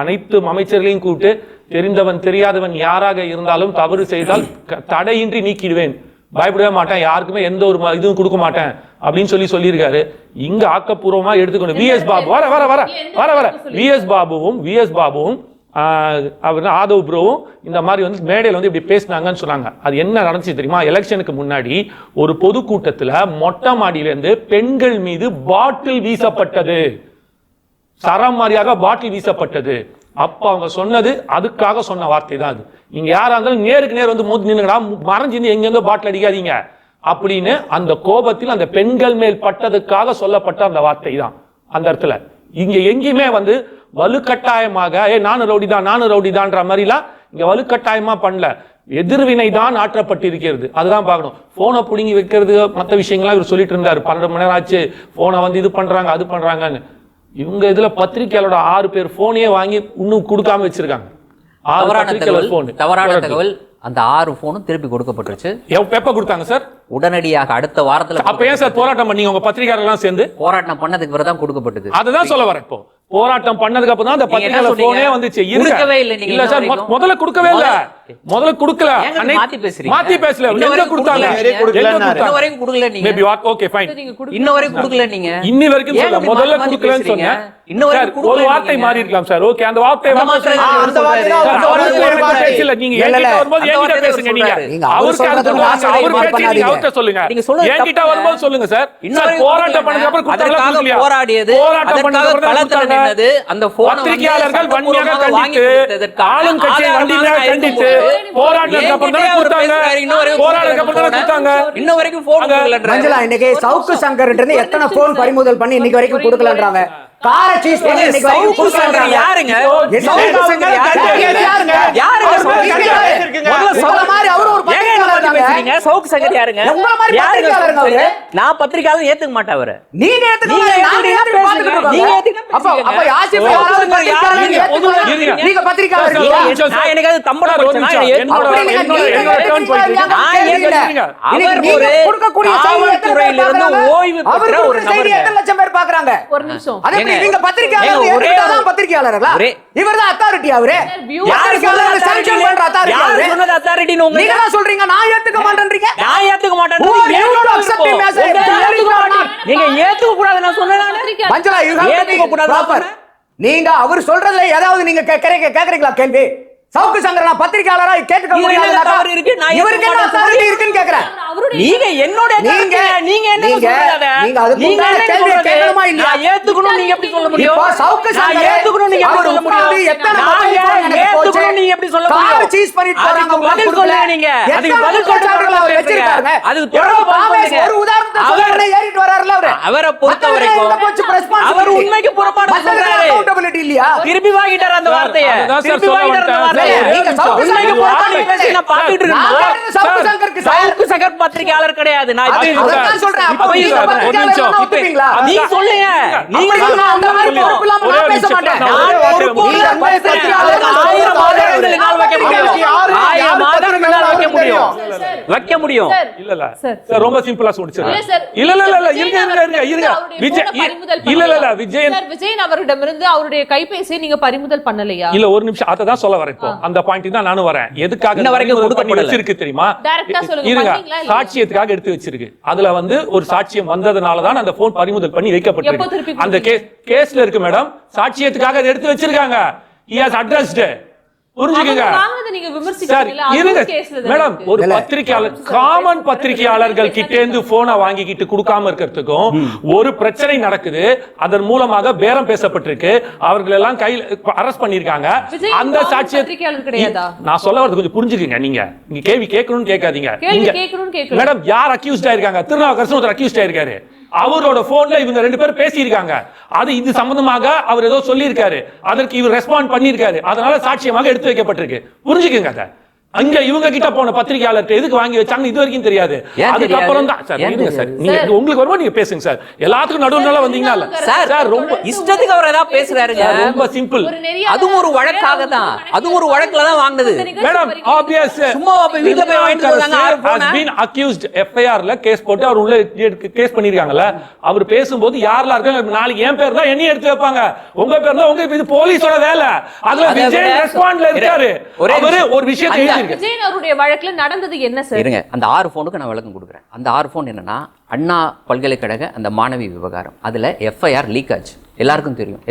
அனைத்து அமைச்சர்களையும் கூப்பிட்டு தெரிந்தவன் தெரியாதவன் யாராக இருந்தாலும் தவறு செய்தால் தடையின்றி நீக்கிடுவேன், பயப்படவே மாட்டேன், யாருக்குமே எந்த ஒரு இதுவும் கொடுக்க மாட்டேன் அப்படின்னு சொல்லியிருக்காரு. இங்க ஆக்கப்பூர்வமா எடுத்துக்கொண்டு VS பாபு வர VS பாபுவும் ஆதவ் ப்ரோவும் இந்த மாதிரி வந்து மேடையில் வந்து இப்படி பேசினாங்கன்னு சொன்னாங்க. அது என்ன நடந்துச்சு தெரியுமா? எலெக்ஷனுக்கு முன்னாடி ஒரு பொதுக்கூட்டத்தில் மொட்டை மாடியிலிருந்து பெண்கள் மீது பாட்டில் வீசப்பட்டது, சரமாரியாக பாட்டில் வீசப்பட்டது. அப்ப அவங்க சொன்னது அதுக்காக சொன்ன வார்த்தை தான் அது. நீங்க யாரா இருந்தாலும் நேருக்கு நேர் வந்து மோதி நின்னுங்கடா, மறைஞ்சிருந்து எங்கெங்க பாட்டில் அடிக்காதீங்க அப்படின்னு அந்த கோபத்தில் அந்த பெண்கள் மேல் பட்டதுக்காக சொல்லப்பட்ட அந்த வார்த்தை தான் அந்த இடத்துல. இங்க எங்கேயுமே வந்து வலுக்கட்டாயமாக நானும் ரவுடிதான்ற மாதிரிலாம் இங்க வலுக்கட்டாயமா பண்ணல, எதிர்வினை தான் ஆற்றப்பட்டிருக்கிறது. அதுதான் பார்க்கணும். போனை பிடுங்கி வைக்கிறது மற்ற விஷயங்கள்லாம் இவர் சொல்லிட்டு இருந்தாரு. 12 மணி நேரம் ஆச்சு, போனை வந்து இது பண்றாங்க அது பண்றாங்கன்னு. இவங்க இதுல பத்திரிகையாளரோட 6 பேர் போனையே வாங்கி இன்னும் கொடுக்காம வச்சிருக்காங்க. தவறான தகவல். அந்த 6 போனும் திருப்பி கொடுக்கப்பட்டுருச்சு. எப்ப கொடுத்தாங்க சார்? உடனடியாக அடுத்த வாரத்துல. அப்ப ஏன் சார் போராட்டம் பண்ணீங்க? உங்க பத்திரிகையாளர்கள் சேர்ந்து போராட்டம் பண்ணதுக்கு பிறகு தான் கொடுக்கப்பட்டது. அதுதான் சொல்ல வரேன். இப்போ போராட்டம் பண்ணதுக்கு அப்புறம் தான் அந்த பத்திரிகையாளர் போனே வந்துச்சு. கொடுக்கவே இல்லை. நீங்க இல்ல சார், முதல்ல கொடுக்கவே இல்ல, முதல்ல கொடுக்கல. மாத்தி பேசுறீங்க. மாத்தி பேசல. எங்க கொடுத்தாங்க? இன்ன வரைக்கும் கொடுக்கல நீங்க. Maybe okay fine. இன்ன வரைக்கும் கொடுக்கல நீங்க. இன்னி வரைக்கும் சொல்ல முதல்ல கொடுக்கலன்னு சொன்னீங்க. இன்ன வரைக்கும் கொடுக்கல. ஒரு வார்த்தை மாறி இருக்கலாம் சார். ஓகே, அந்த வார்த்தை அந்த வார்த்தை இல்ல. நீங்க என்கிட்ட வரும்போது என்கிட்ட பேசுங்க. நீங்க அவருக்கு அவர்கிட்ட சொல்லுங்க. என்கிட்ட வரும்போது சொல்லுங்க சார். போராட்டம் பண்ணதுக்கு அப்புறம் கொடுத்தாங்க. போராடியது போராட்டம் பண்ணதுக்கு அப்புறம் அந்த பத்திரிகையாளர்கள் வன்மையாக கண்டித்து ஆளும் கட்சியை வண்டியாக கண்டித்து போராட்டத்துக்கு அப்புறம் தான் கொடுத்தாங்க. போராட்டத்துக்கு அப்புறம் தான் கொடுத்தாங்க. இன்ன வரைக்கும் போன் கொடுக்கலன்ற மஞ்சளா, இன்னைக்கு சவுக்கு சங்கர் எத்தனை போன் பறிமுதல் பண்ணி இன்னைக்கு வரைக்கும் கொடுக்கலன்றாங்க. காரை சீஸ் பண்ணி இன்னைக்கு வரைக்கும் கொடுக்கலன்றாங்க. யாருங்க? சவுக்கு சங்கர் யாருங்க? முதல்ல சொல்ல மாதிரி அவரு ஒரு பத்திரிகையாளர் தாங்க. பேசுறீங்க? சவுக்கு சங்கர் யாருங்க? உங்கள மாதிரி யாருங்க பத்திரிக்கையாளருங்க சவுக்கு அவரு? சங்கர்? நான் பத்திரிக்கையாளர் ஏத்துக்க மாட்டேன் அவரை. நீங்க ஏத்துக்கணும். நீங்க நாங்க ஏத்துக்கிட்டீங்கன்னா பார்த்துட்டு இருக்கோம். நீங்க ஏத்துக்கிட்டா அப்ப பேசுங்க. ஆசிஃப் ஓ, யாராவது சவுக்கு சங்கர் பத்திரிக்கையாளர் யாரு? ஏத்துக்கலாம். இருங்க. நீங்க பத்திரிக்கையாளர் சார், இல்லையா? ஒரு நிமிஷம். நான் எனக்கு அது தம்பட சார், ஒரு போச்சுன்னா நிமிஷம். ஏத்துக்க என்னோட- அப்படி நீங்க என்னோட- நீங்க என்னோட turn point இருக்கு. நான் நான் கேட்கல. ஏத்துக்கிறீங்க. அவர் நீங்க ஒரு கொடுக்கக்கூடிய செய்தி எத்தனை பேர் காவல்துறையிலிருந்து பார்க்கறாங்க? ஓய்வு அவர் பெற்ற ஒரு கொடுக்கிற செய்தி நபருங்க. எத்தனை லட்சம் பேர் பார்க்கறாங்க? ஒரு நிமிஷம். அது எப்படி ஏங்க, நீங்க பத்திரிக்கையாளர் ஏங்க, ஒரே ஏத்துக்கிட்டா ஒரு- தான் பத்திரிக்கையாளர்களா? ஒரே- இவர்தான் அத்தாரிட்டி அவரு. யார் சொன்னது பத்திரிக்கையாளர் sanction பண்ற authority யார் அவரு. சொன்னது authority ன்னு நீங்க உங்களுக்கு? தான் சொல்றீங்க நான் ஏத்துக்க மாட்டேன்றீங்க. நான் ஏத்துக்க மாட்டேன். Who are you to accept him as a- நீங்க ஏத்துக்க கூடாது நான் சொன்னேன் நானு. பத்திரிக்கையாளர் மஞ்சளா, you have to be ஏத்துக்க கூடாது proper. நீங்க அவர் சொல்றதுல ஏதாவது நீங்க கேக்குறீங்களா கேள்வி? சவுக்கு சங்கர் நான் பத்திரிக்கையாளரா கேட்டுக்க இதுல என்ன முடியாது. தவறு இருக்கு? நான் இவருக்கு என்ன ஏத்துக்க authority மாட்டேன். இருக்குன்னு கேக்குறேன். நீங்க என்னோட நீங்க நீங்க என்ன நீங்க சொல்றீங்க? நீங்க அதுக்கு நீங்க உண்டான என்ன கேள்வியை சொல்றது? கேட்கணுமா இல்லையா? நான் ஏத்துக்கணும் நீங்க எப்படி சொல்ல முடியும்? இப்போ சவுக்கு நான் சங்கர் ஏத்துக்கணும் நீங்க எப்படி அவர் சொல்ல உட்கார்ந்து முடியும்? எத்தனை நான் மொபைல் ஏன் போன் எனக்கு போச்சு? ஏத்துக்கணும் நீங்க எப்படி சொல்ல கார் முடியும்? சீஸ் பண்ணிட்டு அதுக்கு போறாங்க, உங்களுக்கு பதில் கொடுக்கல. சொல்லுங்க நீங்க. எத்தனை அதுக்கு பதில் குற்றச்சாட்டுகள் அவர் சொல்லுங்க. வச்சிருக்காருங்க. அதுக்கு எவ்வளவு தொடர்பு பாவேஸ் பண்ணுங்க. ஒரு உதாரணத்தை அவர் சொல்றதுல ஏறிட்டு வராருல அவரு. அவரை பொறுத்த மத்தவங்க வரைக்கும் எங்க போச்சு responsibility? அவர் உண்மைக்கு புறம்பானது மத்தவங்க சொல்றாரு. accountability இல்லையா? திருப்பி வாங்கிட்டாரு அந்த வார்த்தையை. அதுதான் சார் திருப்பி சொல்ல வாங்கிட்டாரு அந்த வந்தேன். வார்த்தையை. சார், நீங்க சவுக்கு உண்மைக்கு சங்கர் புறம்பான போராட்டம் பேசி நான் பார்த்துட்டு நான் இருக்கேன். கேட்டது சவுக்கு சங்கருக்கு சார். சவுக்கு சங்கர் பத்திரிகையாளர் கிடையாது. நான் அது இப்ப இல்ல. அதான் சொல்றேன். அப்ப இப்ப நீங்க இல்ல. ஒரு பத்திரிக்கையாளர் நிமிஷம். தானே ஒத்துப்பீங்களா? நீ சொல்லுங்க. நீங்க அப்படி சொன்னா அந்த மாதிரி சொல்லுங்க. பொறுப்பு இல்லாம ஒரே நான் ஒரு பேச நிமிஷம். மாட்டேன். நான் நான் ஒரே வார்த்தை பொறுப்பு நீங்க இல்லாம போய் பேசுறேன். பத்திரிக்கையாளர் அதுக்கு 1000 ஆதாரங்கள் என்னால் வைக்க முடியும். யாரு 1000 ஆதாரங்கள் வைக்க முடியும். வைக்க முடியும். இல்ல இல்ல சார். சார் ரொம்ப சிம்பிளா முடிச்சிடுறேன். இல்ல சார். இல்ல இல்ல இல்ல விஜயன் இருங்க இருங்க இருங்க இருங்க அவருடைய விஜய் போனை பறிமுதல் இல்ல இல்ல இல்ல பண்ணலையா? விஜயன் சார், விஜயன் அவரிடமிருந்து அவருடைய கைபேசியை நீங்க பறிமுதல் பண்ணலையா? இல்ல ஒரு நிமிஷம் அதை தான் சொல்ல வரேன் இப்போ அந்த பாயிண்ட் தான் நானும் வரேன் எதுக்காக இன்ன வரைக்கும் பறிமுதல் பண்ணி கொடுக்கப்படல. வச்சிருக்கு தெரியுமா டைரக்டா சொல்லுங்க, இருங்க பண்ணீங்களா இல்லையா? சாட்சியத்துக்காக எடுத்து வச்சிருக்கு அதுல வந்து ஒரு சாட்சியம் வந்ததனால தான் அந்த போன் பறிமுதல் பண்ணி எப்போ வைக்கப்பட்டிருக்கு திருப்பி அந்த கேஸ்ல இருக்கு மேடம் சாட்சியத்துக்காக அதை எடுத்து வச்சிருக்காங்க he has addressed புரிஞ்சுக்கங்க அவங்க வாங்குனதை நீங்க சார் விமர்சிக்கிறீங்களா? இருங்க அதுவும் கேஸ்ல தான் மேடம் இருக்கு. ஒரு பத்திரிக்கையாளர் காமன் பத்திரிக்கையாளர்கள் கிட்ட இருந்து போனை வாங்கிக்கிட்டு கொடுக்காம இருக்கிறதுக்கும் ஒரு பிரச்சனை நடக்குது அதன் மூலமாக பேரம் பேசப்பட்டிருக்கு அவர்கள் எல்லாம் கையில் அரெஸ்ட் பண்ணிருக்காங்க விஜய் அந்த காமன் சாட்சியம் பத்திரிக்கையாளர் கிடையாதா? நான் சொல்ல வரது கொஞ்சம் புரிஞ்சுக்கங்க நீங்க கேள்வி கேட்கணும்னு கேட்காதீங்க கேள்வி நீங்க கேட்கணும்னு கேட்கல. மேடம் யார் அக்யூஸ்ட் ஆயிருக்காங்க திருநாவுக்கரசு ஒருத்தர் அக்யூஸ்ட் ஆயிருக்காரு அவரோட போன்ல இவங்க ரெண்டு பேரும் பேசியிருக்காங்க அது இது சம்பந்தமாக அவர் ஏதோ சொல்லியிருக்காரு அதற்கு இவர் ரெஸ்பாண்ட் பண்ணியிருக்காரு அதனால சாட்சியமாக எடுத்து வைக்கப்பட்டிருக்கு புரிஞ்சுக்கங்க அதை அங்க இவங்க கிட்ட போன பத்திரிகையாளர்கிட்ட எதுக்கு வாங்கி வச்சாங்க இது வரைக்கும் தெரியாது ஏன் அதுக்கப்புறம் தெரியாது? தான் சார் ஏன் இருங்க சார் தெரியாது? நீங்க உங்களுக்கு வரும்போது நீங்க பேசுங்க சார் எல்லாத்துக்கும் நடுவுல வந்தீங்கன்னா இல்ல சார் ரொம்ப இஷ்டத்துக்கு அவர் ஏதாவது பேசுறாருங்க. சார், ரொம்ப சிம்பிள் ஒரு நெறியாளர் அதுவும் ஒரு வழக்காக தான் அதுவும் ஒரு வழக்குல தான் வாங்குனது. மேடம் ஆப்வியஸ் சும்மா போய் வீட்ல போய் வாங்கிட்டு வந்தாங்க ஆறு has போன. been accused FIR ல கேஸ் போட்டு அவர் உள்ள கேஸ் பண்ணிருக்காங்கல்ல அவர் பேசும்போது யாரெல்லாம் இருக்காங்க நாளைக்கு என் பேர் தான் என்ன எடுத்து வைப்பாங்க உங்க பேர் தான் உங்க இது போலீஸோட வேலை அதுல அதை விஜய் விட- ரெஸ்பாண்ட்ல இருக்காரு ஒரே அவரு நிமிஷம். ஒரு விஷயத்தை அந்த- எழுதிருக்கு விஜயன் அவருடைய வழக்குல நடந்தது என்ன சார்? இருங்க அந்த 6 போனுக்கு நான் விளக்கம் கொடுக்குறேன் அந்த 6 போன் என்னன்னா அண்ணா பல்கலைக்கழக அந்த மாணவி விவகாரம் அதுல FIR லீக் ஆச்சு எல்லாருக்கும் தெரியும்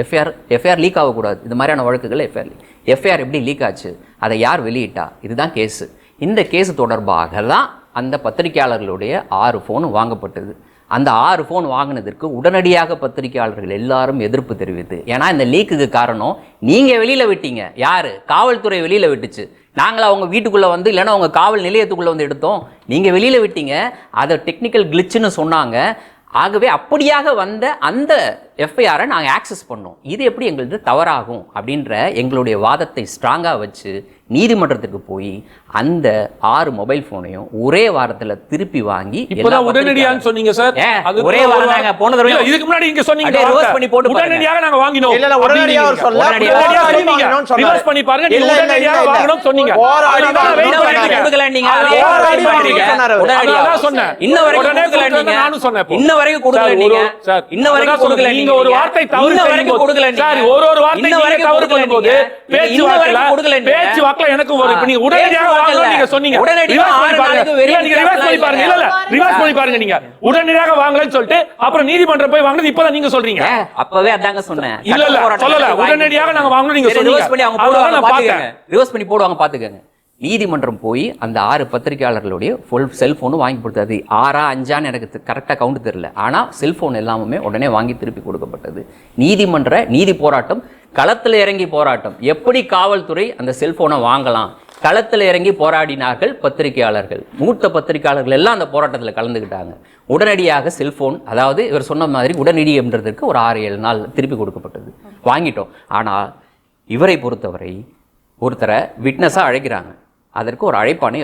FIR லீக் ஆகக்கூடாது இது மாதிரியான வழக்குகள் FIR எப்படி லீக் ஆச்சு அதை யார் வெளியிட்டா இதுதான் கேஸ் இந்த கேஸ் தொடர்பாக தான் அந்த பத்திரிகையாளர்களுடைய 6 போனும் வாங்கப்பட்டது அந்த 6 போன் வாங்கினதற்கு உடனடியாக பத்திரிகையாளர்கள் எல்லாரும் எதிர்ப்பு தெரிவித்து ஏன்னா இந்த லீக்குக்கு காரணம் நீங்க வெளியில விட்டீங்க யாரு காவல்துறை வெளியில விட்டுச்சு நாங்களா அவங்க வீட்டுக்குள்ள வந்து இல்லைன்னா அவங்க காவல் நிலையத்துக்குள்ள வந்து எடுத்தோம் நீங்க வெளியில விட்டீங்க அதை டெக்னிக்கல் கிளிச்சுன்னு சொன்னாங்க ஆகவே அப்படியாக வந்த அந்த FIR நாங்கள் ஆக்சஸ் பண்ணோம் இது எப்படி எங்களுக்கு தவறாகும் அப்படின்ற எங்களுடைய வாதத்தை ஸ்ட்ராங்காக வச்சு நீதிமன்றத்துக்கு போய் அந்த 6 மொபைல் போனையும் ஒரே வாரத்துல திருப்பி வாங்கி இப்பதான் உடனடியான்னு சொன்னீங்க சார் அது ஒரே வாரம் தாங்க போன தடவை இல்ல, இதுக்கு முன்னாடி நீங்க சொன்னீங்க அப்படியே reverse பண்ணி போட்டு பாருங்க. உடனடியாக நாங்க வாங்கினோம் இல்ல, இல்ல, உடனடியா அவர் சொல்ல. உடனடியா சொன்னீங்க வாங்கினோம்னு சொன்னாரு. ரிவர்ஸ் பண்ணி பாருங்க நீங்க இல்ல, இல்ல, உடனடியாக இல்ல. வாங்கணும் சொன்னீங்க போராடி அதுதான் வாங்கணும் வெயிட் சொன்னாரு. பண்ணீங்க. கொடுக்கல நீங்க அதான் அதே போராடி மாதிரி வாங்கணும் பண்றீங்க. சொன்னாரு. உடனடியா. அதான் சொன்னேன். இன்ன வரைக்கும் உடனே கொடுக்கல கொடுக்கல நீங்க. நானும் சொன்னேன் இப்போ. இன்ன வரைக்கும் கொடுக்கல சார், நீங்க. சார், இன்ன வரைக்கும் அதான் கொடுக்கல சொன்னேன். நீங்க. நீங்க ஒரு வார்த்தை தவறு இன்ன வரைக்கும் செய்யும்போது- கொடுக்கல நீங்க. சார், ஒரு வார்த்தை இன்ன நீங்க வரைக்கும் தவறு கொடுக்கல பண்ணும்போது நீங்க. பேச்சு இன்ன வரைக்கும் வாக்குல கொடுக்கல நீங்க. பேச்சு வாக்குல எனக்கு ஒரு இப்ப நீங்க உடனடியாக பேச்சு வாங்கணும் வாக்குல. நீங்க சொன்னீங்க உடனடியா ரிவர்ஸ் 6 பண்ணி பாருங்க நாளுக்கு வெறும் இல்ல, நீங்க ரிவர்ஸ் பண்ணி பாருங்க இல்ல இல்ல ரிவர்ஸ் பண்ணி பாருங்க நீங்க உடனடியாக வாங்கலன்னு சொல்லிட்டு அப்புறம் நீதிமன்றம் போய் வாங்குனது இப்பதான் நீங்க சொல்றீங்க அப்பவே அதாங்க சொன்னேன் இல்ல, இல்ல, சொல்லல. உடனடியாக நாங்க வாங்கணும் நீங்க சொன்னீங்க. ரிவர்ஸ் பண்ணி அவங்க அதனால போடுவாங்க நான் பாத்துக்கங்க பார்த்தேன். ரிவர்ஸ் பண்ணி போடுவாங்க பாத்துக்கங்க நீதிமன்றம் போய் அந்த 6 பத்திரிகையாளர்களுடைய செல்போனும் வாங்கி கொடுத்தது 6ஆ 5ஆன்னு எனக்கு கரெக்டாக கவுண்ட் தெரியல ஆனால் செல்போன் எல்லாமே உடனே வாங்கி திருப்பி கொடுக்கப்பட்டது நீதி போராட்டம் களத்தில் இறங்கி போராட்டம் எப்படி காவல்துறை அந்த செல்போனை வாங்கலாம் களத்தில் இறங்கி போராடினார்கள் பத்திரிகையாளர்கள் மூத்த பத்திரிகையாளர்கள் எல்லாம் அந்த போராட்டத்தில் கலந்துக்கிட்டாங்க உடனடியாக செல்போன் அதாவது இவர் சொன்ன மாதிரி உடனடின்றதற்கு ஒரு 6-7 நாள் திருப்பி கொடுக்கப்பட்டது வாங்கிட்டோம் ஆனால் இவரை பொறுத்தவரை ஒருத்தரை விட்னஸாக அழைக்கிறாங்க அதற்கு ஒரு அழைப்பாணை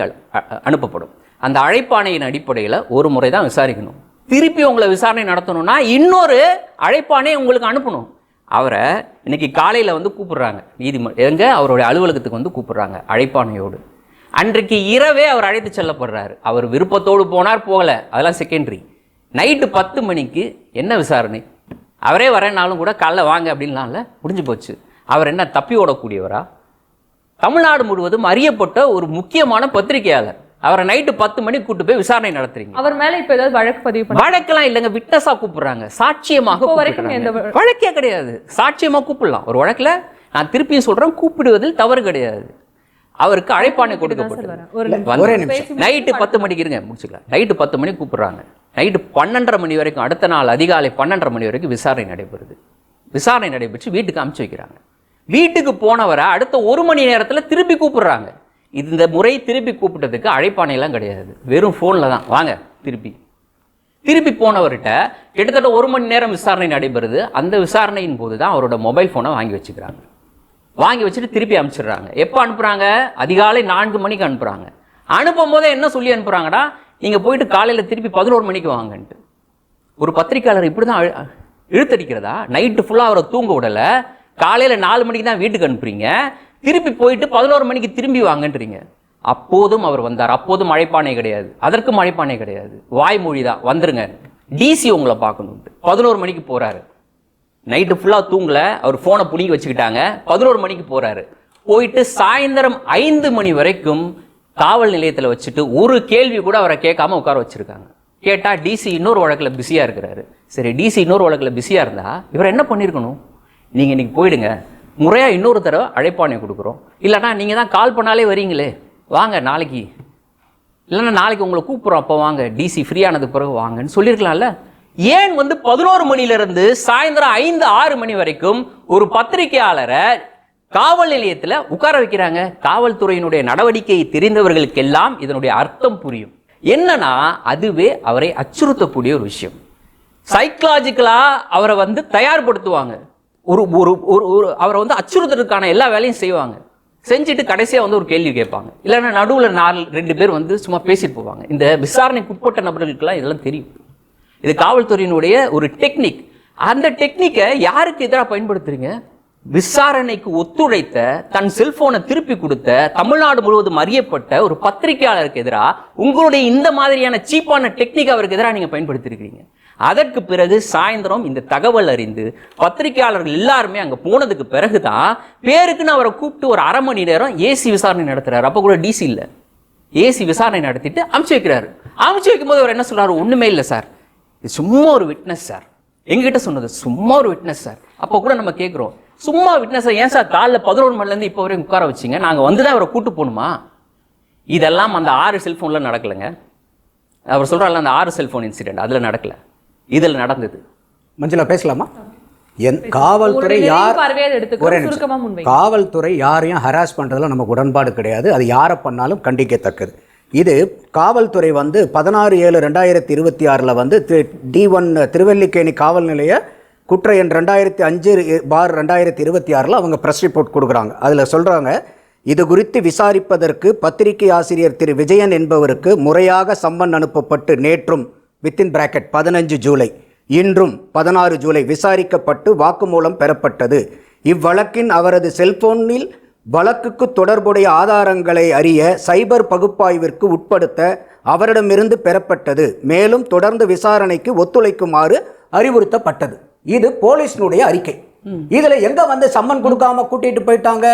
அனுப்பப்படும் அந்த அழைப்பாணையின் அடிப்படையில் ஒரு முறை தான் விசாரிக்கணும். திருப்பி உங்களை விசாரணை நடத்தணும்னா இன்னொரு அழைப்பானை உங்களுக்கு அனுப்பணும். அவரை இன்னைக்கு காலையில் வந்து கூப்பிடுறாங்க நீதிமன்றம், அவருடைய அலுவலகத்துக்கு வந்து கூப்பிடுறாங்க அழைப்பானையோடு. அன்றைக்கு இரவே அவர் அழைத்து செல்லப்படுறாரு. அவர் விருப்பத்தோடு போனார், போகலை, அதெல்லாம் செகண்டரி. நைட்டு 10 மணிக்கு என்ன விசாரணை? அவரே வரேன்னாலும் கூட காலைல வாங்க அப்படின்லாம்ல, முடிஞ்சு போச்சு. அவர் என்ன தப்பி ஓடக்கூடியவரா? தமிழ்நாடு முழுவதும் அறியப்பட்ட ஒரு முக்கியமான பத்திரிகையாளர். அவரை நைட்டு 10 மணிக்கு கூட்டு போய் விசாரணை நடத்துறீங்க. அவர் மேல இப்ப ஏதாவது வழக்கு பதிவு பண்ண? வழக்கெல்லாம் இல்லைங்க, விட்னஸா கூப்பிடுறாங்க, சாட்சியமாக வரைக்கும் எந்த வழக்கே கிடையாது. சாட்சியமா கூப்பிடலாம் ஒரு வழக்குல. நான் திருப்பியும் சொல்றேன், கூப்பிடுவதில் தவறு கிடையாது. அவருக்கு அழைப்பாணை கொடுக்கப்பட்டது. நைட்டு 10 மணிக்கு இருங்க, முடிச்சுக்கலாம். நைட்டு 10 மணிக்கு கூப்பிடுறாங்க. நைட்டு 12:30 மணி வரைக்கும், அடுத்த நாள் அதிகாலை 12:30 மணி வரைக்கும் விசாரணை நடைபெறுது. விசாரணை நடைபெற்று வீட்டுக்கு அனுப்பிச்சு வைக்கிறாங்க. வீட்டுக்கு போனவரை அடுத்த 1 மணி நேரத்தில் திருப்பி கூப்பிடுறாங்க. இந்த முறை திருப்பி கூப்பிட்டதுக்கு அழைப்பானையெல்லாம் கிடையாது, வெறும் ஃபோனில் தான். வாங்க திருப்பி போனவர்கிட்ட கிட்டத்தட்ட 1 மணி நேரம் விசாரணை நடைபெறுது. அந்த விசாரணையின் போது தான் அவரோட மொபைல் ஃபோனை வாங்கி வச்சுக்கிறாங்க. வாங்கி வச்சுட்டு திருப்பி அனுப்பிச்சிடுறாங்க. எப்போ அனுப்புகிறாங்க? அதிகாலை 4 மணிக்கு அனுப்புகிறாங்க. அனுப்பும் போதே என்ன சொல்லி அனுப்புகிறாங்கடா, நீங்கள் போயிட்டு காலையில் திருப்பி 11 மணிக்கு வாங்கன்ட்டு. ஒரு பத்திரிக்கையாளர் இப்படி தான் இழுத்தடிக்கிறதா? நைட்டு ஃபுல்லாக அவரை தூங்க விடலை, காலையில் 4 மணிக்கு தான் வீட்டுக்கு அனுப்புறீங்க, திருப்பி போயிட்டு 11 மணிக்கு திரும்பி வாங்கன்றீங்க. அப்போதும் அவர் வந்தார். அப்போதும் அழைப்பானை கிடையாது, அதற்கும் அழைப்பானை கிடையாது, வாய்மொழி தான், வந்துருங்க டிசி உங்களை பார்க்கணுன்ட்டு. 11 மணிக்கு போகிறாரு. நைட்டு ஃபுல்லாக தூங்கலை, அவர் ஃபோனை பிடிங்கி வச்சுக்கிட்டாங்க. 11 மணிக்கு போகிறாரு. போயிட்டு சாயந்தரம் 5 மணி வரைக்கும் காவல் நிலையத்தில் வச்சுட்டு ஒரு கேள்வி கூட அவரை கேட்காம உட்கார வச்சுருக்காங்க. கேட்டால் டிசி இன்னொரு வழக்கில் பிஸியாக இருக்கிறாரு. சரி, டிசி இன்னொரு வழக்கில் பிஸியாக இருந்தால் இவர் என்ன பண்ணியிருக்கணும்? நீங்கள் இன்றைக்கி போயிடுங்க, முறையாக இன்னொரு தடவை அழைப்பானை கொடுக்குறோம், இல்லைனா நீங்கள் தான் கால் பண்ணாலே வரீங்களே, வாங்க நாளைக்கு, இல்லைன்னா நாளைக்கு உங்களை கூப்பிட்றோம், அப்போ வாங்க, டிசி ஃப்ரீயானது பிறகு வாங்கன்னு சொல்லியிருக்கலாம்ல. ஏன் வந்து 11 மணிலிருந்து சாயந்தரம் 5-6 மணி வரைக்கும் ஒரு பத்திரிகையாளரை காவல் நிலையத்தில் உட்கார வைக்கிறாங்க? காவல்துறையினுடைய நடவடிக்கையை தெரிந்தவர்களுக்கெல்லாம் இதனுடைய அர்த்தம் புரியும். என்னன்னா, அதுவே அவரை அச்சுறுத்தக்கூடிய ஒரு விஷயம். சைக்கலாஜிக்கலா அவரை வந்து தயார்படுத்துவாங்க. ஒரு ஒரு ஒரு அவரை வந்து அச்சுறுத்துறதுக்கான எல்லா வேலையும் செய்வாங்க. செஞ்சுட்டு கடைசியாக வந்து ஒரு கேள்வி கேட்பாங்க, இல்லைன்னா நடுவில் 2 பேர் வந்து சும்மா பேசிட்டு போவாங்க. இந்த விசாரணைக்கு உட்பட்ட நபர்களுக்கெல்லாம் இதெல்லாம் தெரியும். இது காவல்துறையினுடைய ஒரு டெக்னிக். அந்த டெக்னிக்கை யாருக்கு எதிராக பயன்படுத்துறீங்க? விசாரணைக்கு ஒத்துழைத்த, தன் செல்போனை திருப்பி கொடுத்த, தமிழ்நாடு முழுவதும் அறியப்பட்ட ஒரு பத்திரிகையாளருக்கு எதிராக உங்களுடைய இந்த மாதிரியான சீப்பான டெக்னிக் அவருக்கு எதிராக நீங்க பயன்படுத்திருக்கீங்க. அதற்கு பிறகு சாயந்தரம் இந்த தகவல் அறிந்து பத்திரிகையாளர்கள் எல்லாருமே அங்கே போனதுக்கு பிறகுதான் பேருக்குன்னு அவரை கூப்பிட்டு ஒரு 1/2 மணி நேரம் ஏசி விசாரணை நடத்துறாரு. அப்போ கூட டிசி இல்லை, ஏசி விசாரணை நடத்திட்டு அமுச்சு வைக்கிறாரு. அமுச்சு வைக்கும்போது அவர் என்ன சொல்றாரு? ஒண்ணுமே இல்லை சார், இது சும்மா ஒரு விட்னஸ் சார். எங்ககிட்ட சொன்னது சும்மா ஒரு விட்னஸ் சார். அப்போ கூட நம்ம கேட்குறோம், சும்மா விட்னஸ் ஏன் சார் காலைல 11 மணிலேருந்து இப்போ வரைக்கும் உட்கார வச்சிங்க? நாங்கள் வந்து தான் அவரை கூட்டு போகணுமா? இதெல்லாம் அந்த 6 செல்ஃபோனில் நடக்கலைங்க. அவர் சொல்கிறார்ல, அந்த 6 செல்ஃபோன் இன்சிடென்ட் அதில் நடக்கல, இதில் நடந்தது. மஞ்சளா பேசலாமா? காவல்துறை காவல்துறை யாரையும் ஹராஸ் பண்ணுறதுல நமக்கு உடன்பாடு கிடையாது. அது யாரை பண்ணாலும் கண்டிக்கத்தக்கது. இது காவல்துறை வந்து 16/7/2026 வந்து D1 திருவல்லிக்கேணி காவல் நிலைய குற்ற எண் 2005/2026 அவங்க ப்ரெஸ் ரிப்போர்ட் கொடுக்குறாங்க. அதில் சொல்கிறாங்க, இது குறித்து விசாரிப்பதற்கு பத்திரிகை ஆசிரியர் திரு விஜயன் என்பவருக்கு முறையாக சம்மன் அனுப்பப்பட்டு நேற்றும் (15 ஜூலை) இன்றும் 16 ஜூலை விசாரிக்கப்பட்டு வாக்குமூலம் பெறப்பட்டது. இவ்வழக்கின் அவரது செல்போனில் வழக்குக்கு தொடர்புடைய ஆதாரங்களை அறிய சைபர் பகுப்பாய்விற்கு உட்படுத்த அவரிடமிருந்து பெறப்பட்டது. மேலும் தொடர்ந்து விசாரணைக்கு ஒத்துழைக்குமாறு அறிவுறுத்தப்பட்டது. இது போலீஸ்னுடைய அறிக்கை. இதுல எங்க வந்து சம்மன் கொடுக்காம கூட்டிட்டு போயிட்டாங்க,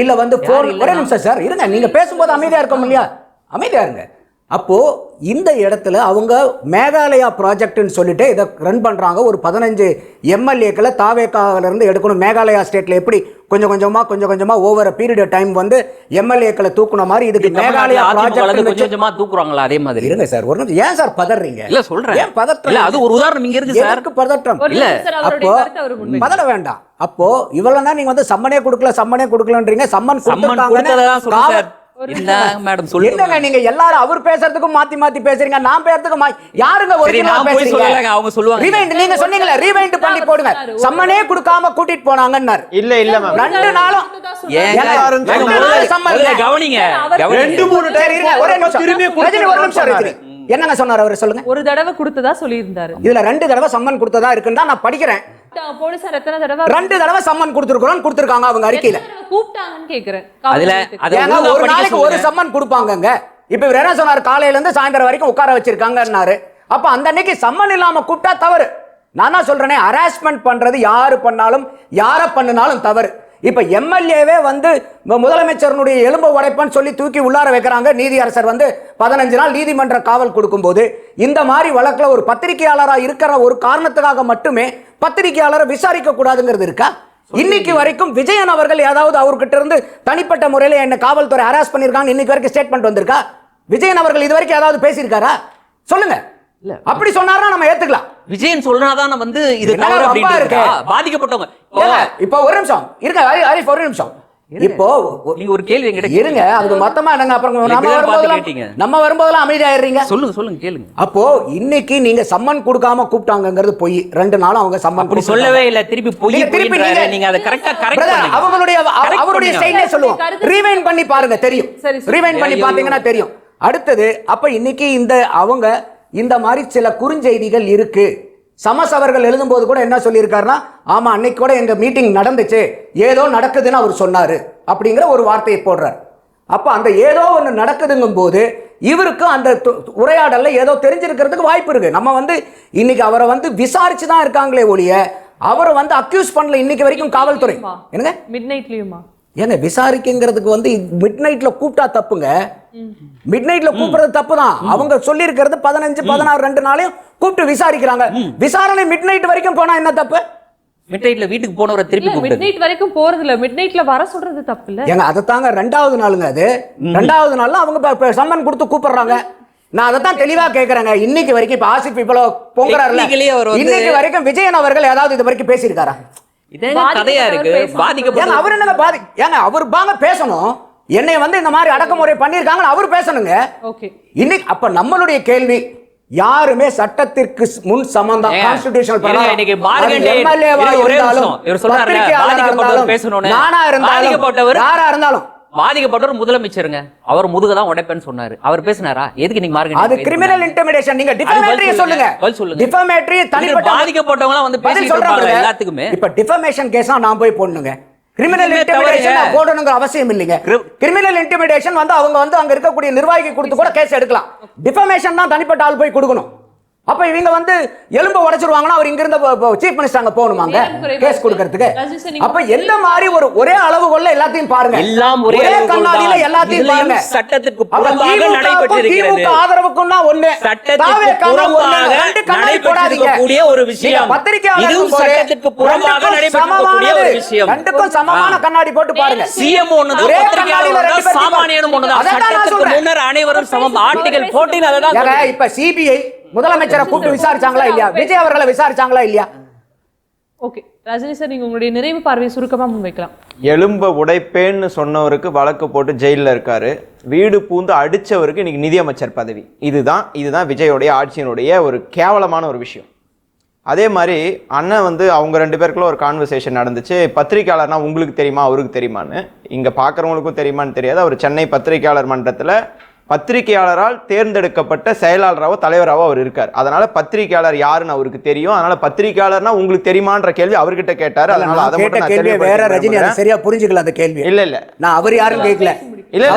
இல்ல வந்து ஒரே நிமிஷம் சார் இருங்க, நீங்க பேசும்போது அமைதியா இருக்கோம் இல்லையா? அமைதியா இருங்க. அப்போ இந்த இடத்துல அவங்க மேகாலயா ப்ராஜெக்ட்னு சொல்லிட்டு இதை ரன் பண்றாங்க. ஒரு 15 எம்எல்ஏக்களை தாவேக்காவிலிருந்து எடுக்கணும். மேகாலயா ஸ்டேட்ல எப்படி கொஞ்சம் கொஞ்சமா ஓவர் பீரியட் ஆஃப் டைம் வந்து எம்எல்ஏக்களை தூக்குன மாதிரி இதுக்கு மேகாலயா ப்ராஜெக்ட் கொஞ்சமா தூக்குறாங்களா? அதே மாதிரி இருங்க சார், ஒரு நிமிஷம். ஏன் சார் பதறீங்க? இல்ல சொல்றேன், ஏன் பதட்டம்? இல்ல அது ஒரு உதாரணம் இங்க இருக்கு சார். பதட்டம் இல்ல, அப்போ பதற வேண்டாம். அப்போ இவ்வளவு தான் நீங்க வந்து சம்மனே கொடுக்கலன்றீங்க. சம்மன் கொடுத்ததா சொல்லுங்க சார். என்ன மேடம் சொல்லுங்க. என்னங்க நீங்க எல்லாரும் அவர் பேசுறதுக்கும் மாத்தி மாத்தி பேசுறீங்க, நான் பேசுறதுக்கும் யாருங்க சரி, நான் போய் சொல்லலைங்க, அவங்க சொல்லுவாங்க. ரீவைண்ட் நீங்க சொன்னீங்களே, ரீவைண்ட் பண்ணி போடுங்க. சம்மனே கொடுக்காம கூட்டிட்டு போனாங்கன்னாரு. இல்ல மேம், 2 நாளும் ஏங்க, முதல்ல கவனிங்க. 2-3 சரி, இருங்க, ஒரே நிமிஷம். ரஜினி, ஒரு நிமிஷம் ரஜினி. என்னங்க சொன்னார் அவர், சொல்லுங்க. ஒரு தடவை கொடுத்ததா சொல்லியிருந்தாரு. இதுல 2 தடவை சம்மன் கொடுத்ததா இருக்குன்னு தான் நான் படிக்கிறேன். போலீசார் எத்தனை தடவை 2 தடவை சம்மன் கொடுத்திருக்காங்க அவங்க அறிக்கையில. கூப்பிட்டாங்கன்னு கேக்குறேன். அதுல ஏங்க, ஒரு நாளைக்கு ஒரு சம்மன் கொடுப்பாங்கங்க. இப்ப இவர் என்ன சொன்னார், காலையில இருந்து சாயந்தரம் வரைக்கும் உட்கார வச்சிருக்காங்கன்னாரு. அப்ப அந்த அன்னைக்கு சம்மன் இல்லாம கூப்பிட்டா தவறு. நான் தான் சொல்றேனே, ஹராஸ்மெண்ட் பண்றது யாரு பண்ணாலும் யார பண்ணினாலும் தவறு. இப்ப எம்எல்ஏவே வந்து முதலமைச்சருடைய எலும்பு உடைப்பன்னு சொல்லி தூக்கி உள்ளார வைக்கிறாங்க. நீதியரசர் வந்து 15 நாள் நீதிமன்ற காவல் கொடுக்கும்போது இந்த மாதிரி வழக்குல ஒரு பத்திரிகையாளராக இருக்கிற ஒரு காரணத்துக்காக மட்டுமே பத்திரிகையாளரை விசாரிக்க கூடாதுங்கிறது இருக்கா? இன்னைக்கு வரைக்கும் விஜயன் அவர்கள் ஏதாவது அவர்கிட்ட இருந்து தனிப்பட்ட முறையில் என்ன காவல்துறை ஹராஸ் பண்ணிருக்காங்க இன்னைக்கு வரைக்கும் ஸ்டேட்மெண்ட் வந்திருக்கா? விஜயன் அவர்கள் இது வரைக்கும் ஏதாவது பேசியிருக்காரா? சொல்லுங்க. அப்படி சொன்னாரா நம்ம ஏத்துக்கலாம். விஜயன் சொல்றனாதான் வந்து இது தவறு அப்படின்றது பாதிக்கப்பட்டவங்க. இப்போ ஒரு நிமிஷம் இருங்க ஹரிஃப், ஒரு நிமிஷம். இப்போ நீங்க ஒரு கேள்வி என்கிட்ட இருங்க, அது மொத்தமா என்னங்க, அப்புறம் நம்ம வரும்போதெல்லாம் அமைதியாயிடுறீங்க. சொல்லுங்க கேளுங்க. அப்போ இன்னைக்கு நீங்க சம்மன் கொடுக்காம கூப்பிட்டாங்கிறது பொய். 2 நாளும் அவங்க சம்மன் அப்படி சொல்லவே இல்ல. திருப்பி பொய் நீங்க அதை கரெக்டா கரெக்ட் பண்ணுங்க. அவருடைய ஸ்டைலே சொல்லுவோம். ரீவைண்ட் பண்ணி பாருங்க, தெரியும். ரீவைண்ட் பண்ணி பாத்தீங்கன்னா தெரியும். அடுத்தது, அப்ப இன்னைக்கு இந்த மாதிரி சில குறுஞ்செய்திகள் இருக்கு. சமஸ் அவர்கள் எழுதும்போது கூட என்ன சொல்லியிருக்காருன்னா, ஆமா அன்னைக்கு கூட எங்க மீட்டிங் நடந்துச்சு, ஏதோ நடக்குதுன்னு அவர் சொன்னாரு அப்படிங்கிற ஒரு வார்த்தையை போடுறார். அப்ப அந்த ஏதோ ஒன்று நடக்குதுங்கும் போது இவருக்கு அந்த உரையாடல்ல ஏதோ தெரிஞ்சிருக்கிறதுக்கு வாய்ப்பு இருக்கு. நம்ம வந்து இன்னைக்கு அவரை வந்து விசாரிச்சு தான் இருக்காங்களே ஒழிய அவரை வந்து அக்யூஸ் பண்ணல இன்னைக்கு வரைக்கும் காவல்துறை. என்னங்க மிட் நைட்லயுமா? ஏங்க விசாரிக்கிறதுக்கு வந்து மிட் நைட்ல கூப்பிட்டா தப்புங்க. மிட் நைட்ல கூப்பிடுறது தப்பு தான். அவங்க சொல்லி இருக்கிறது 15, 16 2 நாளையும் கூப்பிட்டு விசாரிக்கிறாங்க. விசாரணை மிட் நைட் வரைக்கும் போனா என்ன தப்பு? மிட் நைட்ல வீட்டுக்கு போனவரை திருப்பி கூப்பிட்டு மிட் நைட் வரைக்கும் போறது இல்ல, மிட் நைட்ல வர சொல்றது தப்பு இல்ல. ஏங்க அதை தாங்க 2வது நாளுங்க, அது 2வது நாள்ல அவங்க சம்மன் கொடுத்து கூப்பிடுறாங்க. நான் அதை தான் தெளிவா கேக்குறேங்க. இன்னைக்கு வரைக்கும் இப்ப ஆசிப் இவ்வளவு பொங்குறாருல, இன்னைக்கு வரைக்கும் விஜயன் அவர்கள் ஏதாவது இது வரைக்கும் பேசியிருக்காரா? கதையா இருக்கு. பாதிக்கப்பட்ட அவர் என்னங்க ஏங்க அவர் பாங்க பேசணும். என்னை வந்து இந்த மாதிரி அடக்குமுறை பண்ணிருக்காங்கன்னு அவர் பேசணுங்க. இன்னைக்கு அப்ப நம்மளுடைய கேள்வி, யாருமே சட்டத்திற்கு முன் சமந்தான். கான்ஸ்டிடியூஷனல் பிரகாரம் இன்னைக்கு மார்கண்டேயன் இவர் சொல்றாரு, பாதிக்கப்பட்டவர் பேசணும்னு. நானா இருந்தாலும் யாரா இருந்தாலும் பாதிக்கப்பட்டவர் முதலமைச்சருங்க. அவர் முதுக தான் உடைப்பேன்னு சொன்னாரு. அவர் பேசினாரா? எதுக்கு நீங்க மார்கண்டேயன்? அது கிரிமினல் இன்டிமிடேஷன். நீங்க டிஃபமேட்டரி சொல்லுங்க. டிஃபமேட்டரி தனிப்பட்ட பாதிக்கப்பட்டவங்க வந்து பேசிட்டு இருப்பாங்க எல்லாத்துக்குமே. இப்ப டிஃபமேஷன் கேஸ்னா நான் போய் போடணுங்க. கிரிமினல் இன்டிமிடேஷன் போடணுங்கிற அவசியம் இல்லைங்க. கிரிமினல் இன்டிமிடேஷன் வந்து அவங்க வந்து அங்க இருக்கக்கூடிய நிர்வாகிக்கு கொடுத்து கூட கேஸ் எடுக்கலாம். டிஃபமேஷன் தான் தனிப்பட்ட ஆள் போய் கொடுக்கணும். அப்ப இவங்க வந்து எலும்பு உடைச்சிருவாங்கன்னா அவர் இங்க இருந்த சீஃப் மினிஸ்டர் அங்க போகணுமாங்க கேஸ் கொடுக்கிறதுக்கு? அப்ப எந்த மாதிரி ஒரே அளவுகோல்ல எல்லாத்தையும் பாருங்க, எல்லாம் ஒரே கண்ணாடியில எல்லாத்தையும் பாருங்க. சட்டத்துக்கு புறம்பாக நடைபெற்றிருக்கிறது. ஆதரவுக்குன்னா ஒண்ணு, சட்டத்துக்கு புறம்பாக நடைபெற்றிருக்கக்கூடிய ஒரு விஷயம். இதுவும் சட்டத்துக்கு புறம்பாக நடைபெற்றிருக்கக்கூடிய ஒரு விஷயம். ரெண்டுக்கும் சமமான கண்ணாடி போட்டு பாருங்க. சிஎம் ஒண்ணுதான், பத்திரிகையாளர் ஒண்ணுதான், சாமானியனும் ஒண்ணுதான். சட்டத்துக்கு முன்னர் அனைவரும் சமம். ஆர்டிகல் 14 அததான். இப்ப சிபிஐ முதலமைச்சரை கூப்பிட்டு விசாரிச்சாங்களா இல்லையா? விஜய் அவர்களை விசாரிச்சாங்களா இல்லையா? ஓகே ரஜினி சார், நீங்க உங்களுடைய நிறைவு பார்வையை சுருக்கமா முன்வைக்கலாம். எலும்பு உடைப்பேன்னு சொன்னவருக்கு வழக்கு போட்டு ஜெயிலில் இருக்காரு. வீடு பூந்து அடிச்சவருக்கு இன்னைக்கு நிதியமைச்சர் பதவி. இதுதான் விஜயோடைய ஆட்சியினுடைய ஒரு கேவலமான ஒரு விஷயம். அதே மாதிரி அண்ணன் வந்து அவங்க 2 பேருக்குள்ள ஒரு கான்வர்சேஷன் நடந்துச்சு. பத்திரிகையாளர்னா உங்களுக்கு தெரியுமா அவருக்கு தெரியுமான்னு. இங்கே பார்க்குறவங்களுக்கும் தெரியுமான்னு தெரியாது. அவர் சென்னை பத்திரிகையாளர் மன்றத்தில் பத்திரிகையாளரால் தேர்ந்தெடுக்கப்பட்ட செயலாளராகவோ தலைவராகவோ அவர் இருக்கார். அதனால பத்திரிகையாளர் யாருன்னு அவருக்கு தெரியும். அதனால பத்திரிகையாளர்னா உங்களுக்கு தெரியுமான்ற கேள்வி அவர்கிட்ட கேட்டாரு. அதனால அதை மட்டும் நான் கேள்வி வேற ரஜினி அதை சரியா புரிஞ்சுக்கல அந்த கேள்வி. இல்ல நான் அவர் யாரும் கேட்கல. இல்ல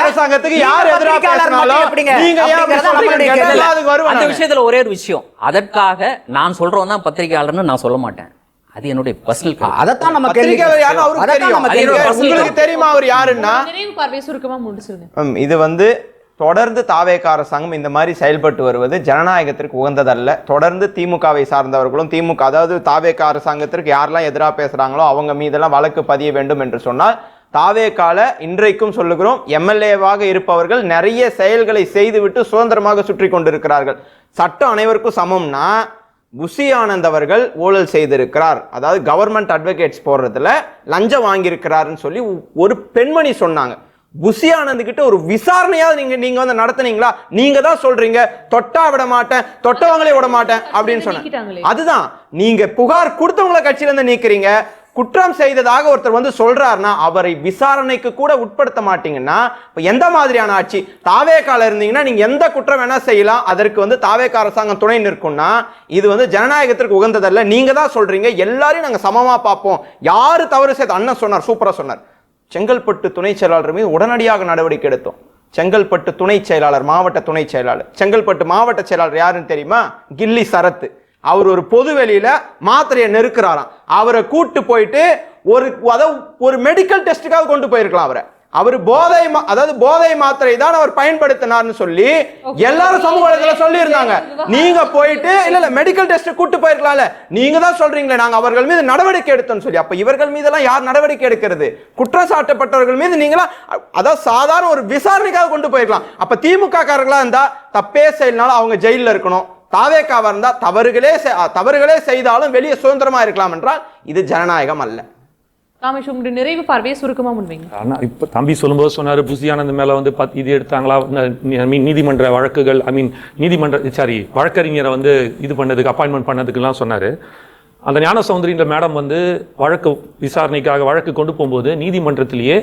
அரசாங்கத்துக்கு யார் எதிராக பேசினாலும் நீங்க அந்த விஷயத்துல ஒரே ஒரு விஷயம், அதற்காக நான் சொல்றோம் தான் பத்திரிகையாளர்னு நான் சொல்ல மாட்டேன். அது என்னுடைய பர்சனல். அதத்தான் நம்ம பத்திரிகையாளர் யாருன்னு அவருக்கு தெரியும். உங்களுக்கு தெரியுமா அவர் யாருன்னா? நிறைவு பார்வையை சுருக்கமா முடிச்சிருங்க. இது வந்து தொடர்ந்து தாவேக அரசாங்கம் இந்த மாதிரி செயல்பட்டு வருவது ஜனநாயகத்திற்கு உகந்ததல்ல. தொடர்ந்து திமுகவை சார்ந்தவர்களும் அதாவது தாவேக அரசாங்கத்திற்கு யாரெல்லாம் எதிராக பேசுறாங்களோ அவங்க மீதெல்லாம் வழக்கு பதிய வேண்டும் என்று சொன்னால், தாவேகால இன்றைக்கும் சொல்லுகிறோம் எம்எல்ஏவாக இருப்பவர்கள் நிறைய செயல்களை செய்துவிட்டு சுதந்திரமாக சுற்றி கொண்டிருக்கிறார்கள். சட்டம் அனைவருக்கும் சமம்னா புஷி ஆனந்த் அவர்கள் ஊழல் செய்திருக்கிறார், அதாவது கவர்மெண்ட் அட்வொகேட்ஸ் போடுறதுல லஞ்சம் வாங்கியிருக்கிறாருன்னு சொல்லி ஒரு பெண்மணி சொன்னாங்க. புஷி ஆனந்த் கிட்ட ஒரு விசாரணையாவது நீங்க வந்து நடத்துனீங்களா? நீங்க தான் சொல்றீங்க தொட்டா விட மாட்டேன், தொட்டவங்களே விட மாட்டேன் அப்படின்னு சொன்னாங்க. அதுதான் நீங்க புகார் கொடுத்தவங்கள கட்சியில இருந்து நீக்கிறீங்க. குற்றம் செய்ததாக ஒருத்தர் வந்து சொல்றாருன்னா அவரை விசாரணைக்கு கூட உட்படுத்த மாட்டீங்கன்னா எந்த மாதிரியான ஆட்சி? தாவேக்கால இருந்தீங்கன்னா நீங்க எந்த குற்றம் வேணா செய்யலாம், அதற்கு வந்து தாவேக்கா அரசாங்கம் துணை நிற்கும்னா இது வந்து ஜனநாயகத்திற்கு உகந்ததல்ல. நீங்க தான் சொல்றீங்க எல்லாரையும் நாங்க சமமா பார்ப்போம், யாரு தவறு செய்த அண்ணன் சொன்னார், சூப்பரா சொன்னார். செங்கல்பட்டு துணை செயலாளர் மீது உடனடியாக நடவடிக்கை எடுத்தோம். செங்கல்பட்டு துணை செயலாளர், மாவட்ட துணை செயலாளர், செங்கல்பட்டு மாவட்ட செயலாளர் யாருன்னு தெரியுமா? கில்லி சரத். அவர் ஒரு பொது வெளியில மாத்திரையை நெருக்கிறாராம். அவரை கூட்டு போயிட்டு ஒரு மெடிக்கல் டெஸ்டுக்காக கொண்டு போயிருக்கலாம் அவரை. அவர் போதை மாத்திரை தான் அவர் பயன்படுத்தினார்னு சொல்லி எல்லாரும் சமூகத்துல சொல்லி இருந்தாங்க. நீங்க போயிட்டு இல்ல மெடிக்கல் டெஸ்ட் கூட்டு போயிருக்கலாம்ல, நீங்க தான் சொல்றீங்களே நாங்க அவர்கள் மீது நடவடிக்கை எடுத்தோம்னு சொல்லி. அப்ப இவர்கள் மீதெல்லாம் யார் நடவடிக்கை எடுக்கிறது? குற்றம் சாட்டப்பட்டவர்கள் மீது நீங்களா அதாவது சாதாரண ஒரு விசாரணைக்காக கொண்டு போயிருக்கலாம். அப்ப திமுக காரர்களா இருந்தா தப்பே செய்யனாலும் அவங்க ஜெயில இருக்கணும், தாவேக்காவா இருந்தா தவறுகளே செய்தாலும் வெளியே சுதந்திரமா இருக்கலாம் என்றால் இது ஜனநாயகம் அல்ல. காமேஷ், உங்களுடைய நிறைவு பார்வையை சுருக்கமா முன்வைங்க. ஆனா இப்ப தம்பி சொல்லும்போது சொன்னாரு புஷி ஆனந்த் மேல வந்து இது எடுத்தாங்களா, நீதிமன்ற வழக்குகள், வழக்கறிஞரை வந்து இது பண்ணதுக்கு அப்பாயின்மெண்ட் பண்ணதுக்குலாம் சொன்னாரு. அந்த ஞான சௌந்தரின்ற மேடம் வந்து வழக்கு விசாரணைக்காக வழக்கு கொண்டு போகும்போது நீதிமன்றத்திலேயே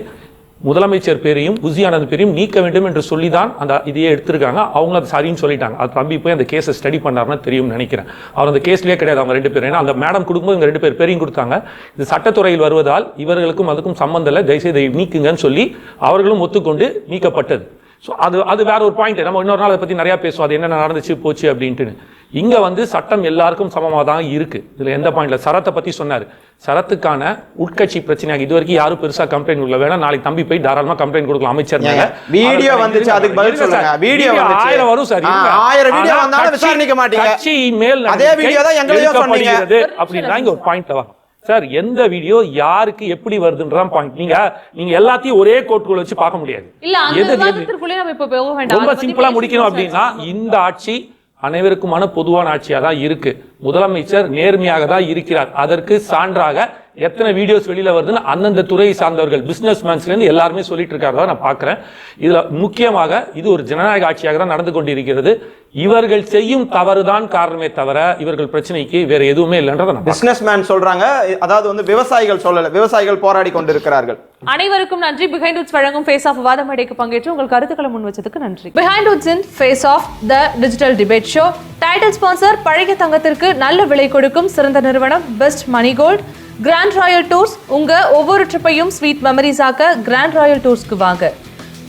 முதலமைச்சர் பேரையும் புஷி ஆனந்த் பேரையும் நீக்க வேண்டும் என்று சொல்லி தான் அந்த இதையே எடுத்திருக்காங்க. அவங்க அது சரின்னு சொல்லிட்டாங்க. அது தம்பி போய் அந்த கேஸை ஸ்டடி பண்ணாருன்னா தெரியும்னு நினைக்கிறேன். அவர் அந்த கேஸ்லேயே கிடையாது அவங்க 2 பேரும். ஏன்னா அந்த மேடம் கொடுக்கும்போது இவங்க 2 பேர் பேரையும் கொடுத்தாங்க. இது சட்டத்துறையில் வருவதால் இவர்களுக்கும் அதுக்கும் சம்பந்தம் இல்லை, தயவுசெய்து நீக்குங்கன்னு சொல்லி அவர்களும் ஒத்துக்கொண்டு நீக்கப்பட்டது. ஸோ அது வேற ஒரு பாயிண்ட். நம்ம இன்னொரு நாள் அதை பற்றி நிறையா பேசுவோம், அது என்ன நடந்துச்சு போச்சு அப்படின்ட்டு. இங்கே வந்து சட்டம் எல்லாருக்கும் சமமாக தான் இருக்குது, இதில் எந்த பாயிண்ட்ல. சரத்தை பற்றி சொன்னார். சரத்துக்கான உட்கட்சி பிரச்சனையாக இது வரைக்கும் யாரும் பெருசாக கம்ப்ளைண்ட் கொடுக்கல. வேணா நாளைக்கு தம்பி போய் தாராளமாக கம்ப்ளைண்ட் கொடுக்கலாம் அமைச்சர் மேல. வீடியோ வந்துச்சு, அதுக்கு பதில் சொல்லுங்க. வீடியோ 1000 வரும் சார், 1000 வீடியோ வந்தாலும் விசாரிக்க மாட்டீங்க. கட்சி மேல் அதே வீடியோ தான் எங்களையும் சொன்னீங்க அப்படின்னா இங்க ஒரு பாயிண்ட்ல வா சார், எந்த வீடியோ யாருக்கு எப்படி வருதுன்றதான் பாயிண்ட். நீங்க எல்லாத்தையும் ஒரே கோட்குள்ள வச்சு பார்க்க முடியாது. ரொம்ப சிம்பிளா முடிக்கணும் அப்படின்னா இந்த ஆட்சி அனைவருக்குமான பொதுவான ஆட்சியா தான் இருக்கு. முதலமைச்சர் நேர்மையாக தான் இருக்கிறார். அதற்கு சான்றாக எத்தனை வீடியோஸ் வெளியில வருதுன்னு அந்தந்த துறையை சார்ந்தவர்கள் பிசினஸ் மேன்ஸ்ல இருந்து எல்லாருமே சொல்லிட்டு இருக்காரு. நான் பாக்குறேன். இதுல முக்கியமாக இது ஒரு ஜனநாயக ஆட்சியாக தான் நடந்து கொண்டிருக்கிறது. இவர்கள் செய்யும் தவறுதான் காரணமே தவிர இவர்கள் பிரச்சனைக்கு வேற எதுவுமே இல்லைன்றத பிசினஸ் மேன் சொல்றாங்க. அதாவது வந்து விவசாயிகள் சொல்லல, விவசாயிகள் போராடி கொண்டிருக்கிறார்கள். அனைவருக்கும் நன்றி. பிஹைண்ட் உட்ஸ் வழங்கும் ஃபேஸ் ஆஃப் வாத மேடைக்கு பங்கேற்று உங்கள் கருத்துக்களை முன் வச்சதுக்கு நன்றி. Behindwoods in Face Off the digital debate show. Title sponsor பழைய தங்கத்திற்கு நல்ல விலை கொடுக்கும் சிறந்த நிறுவனம் Best Money Gold. Grand Royal Tours, உங்க ஒவ்வொரு ட்ரிப்பையும் ஸ்வீட் மெமரிஸ் ஆக்க கிராண்ட் ராயல் டூர்ஸ்க்கு வாங்க.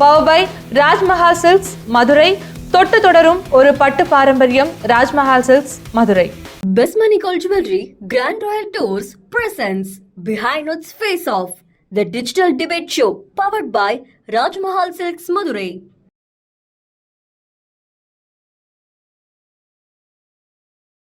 Power by Rajmahal Silks Madurai. தொட்டு தொடரும் ஒரு பட்டு பாரம்பரியம் Rajmahal Silks Madurai. Best Money Gold Jewelry Grand Royal Tours presents Behind Its Face Off, the digital debate show powered by Rajmahal Silks Madurai.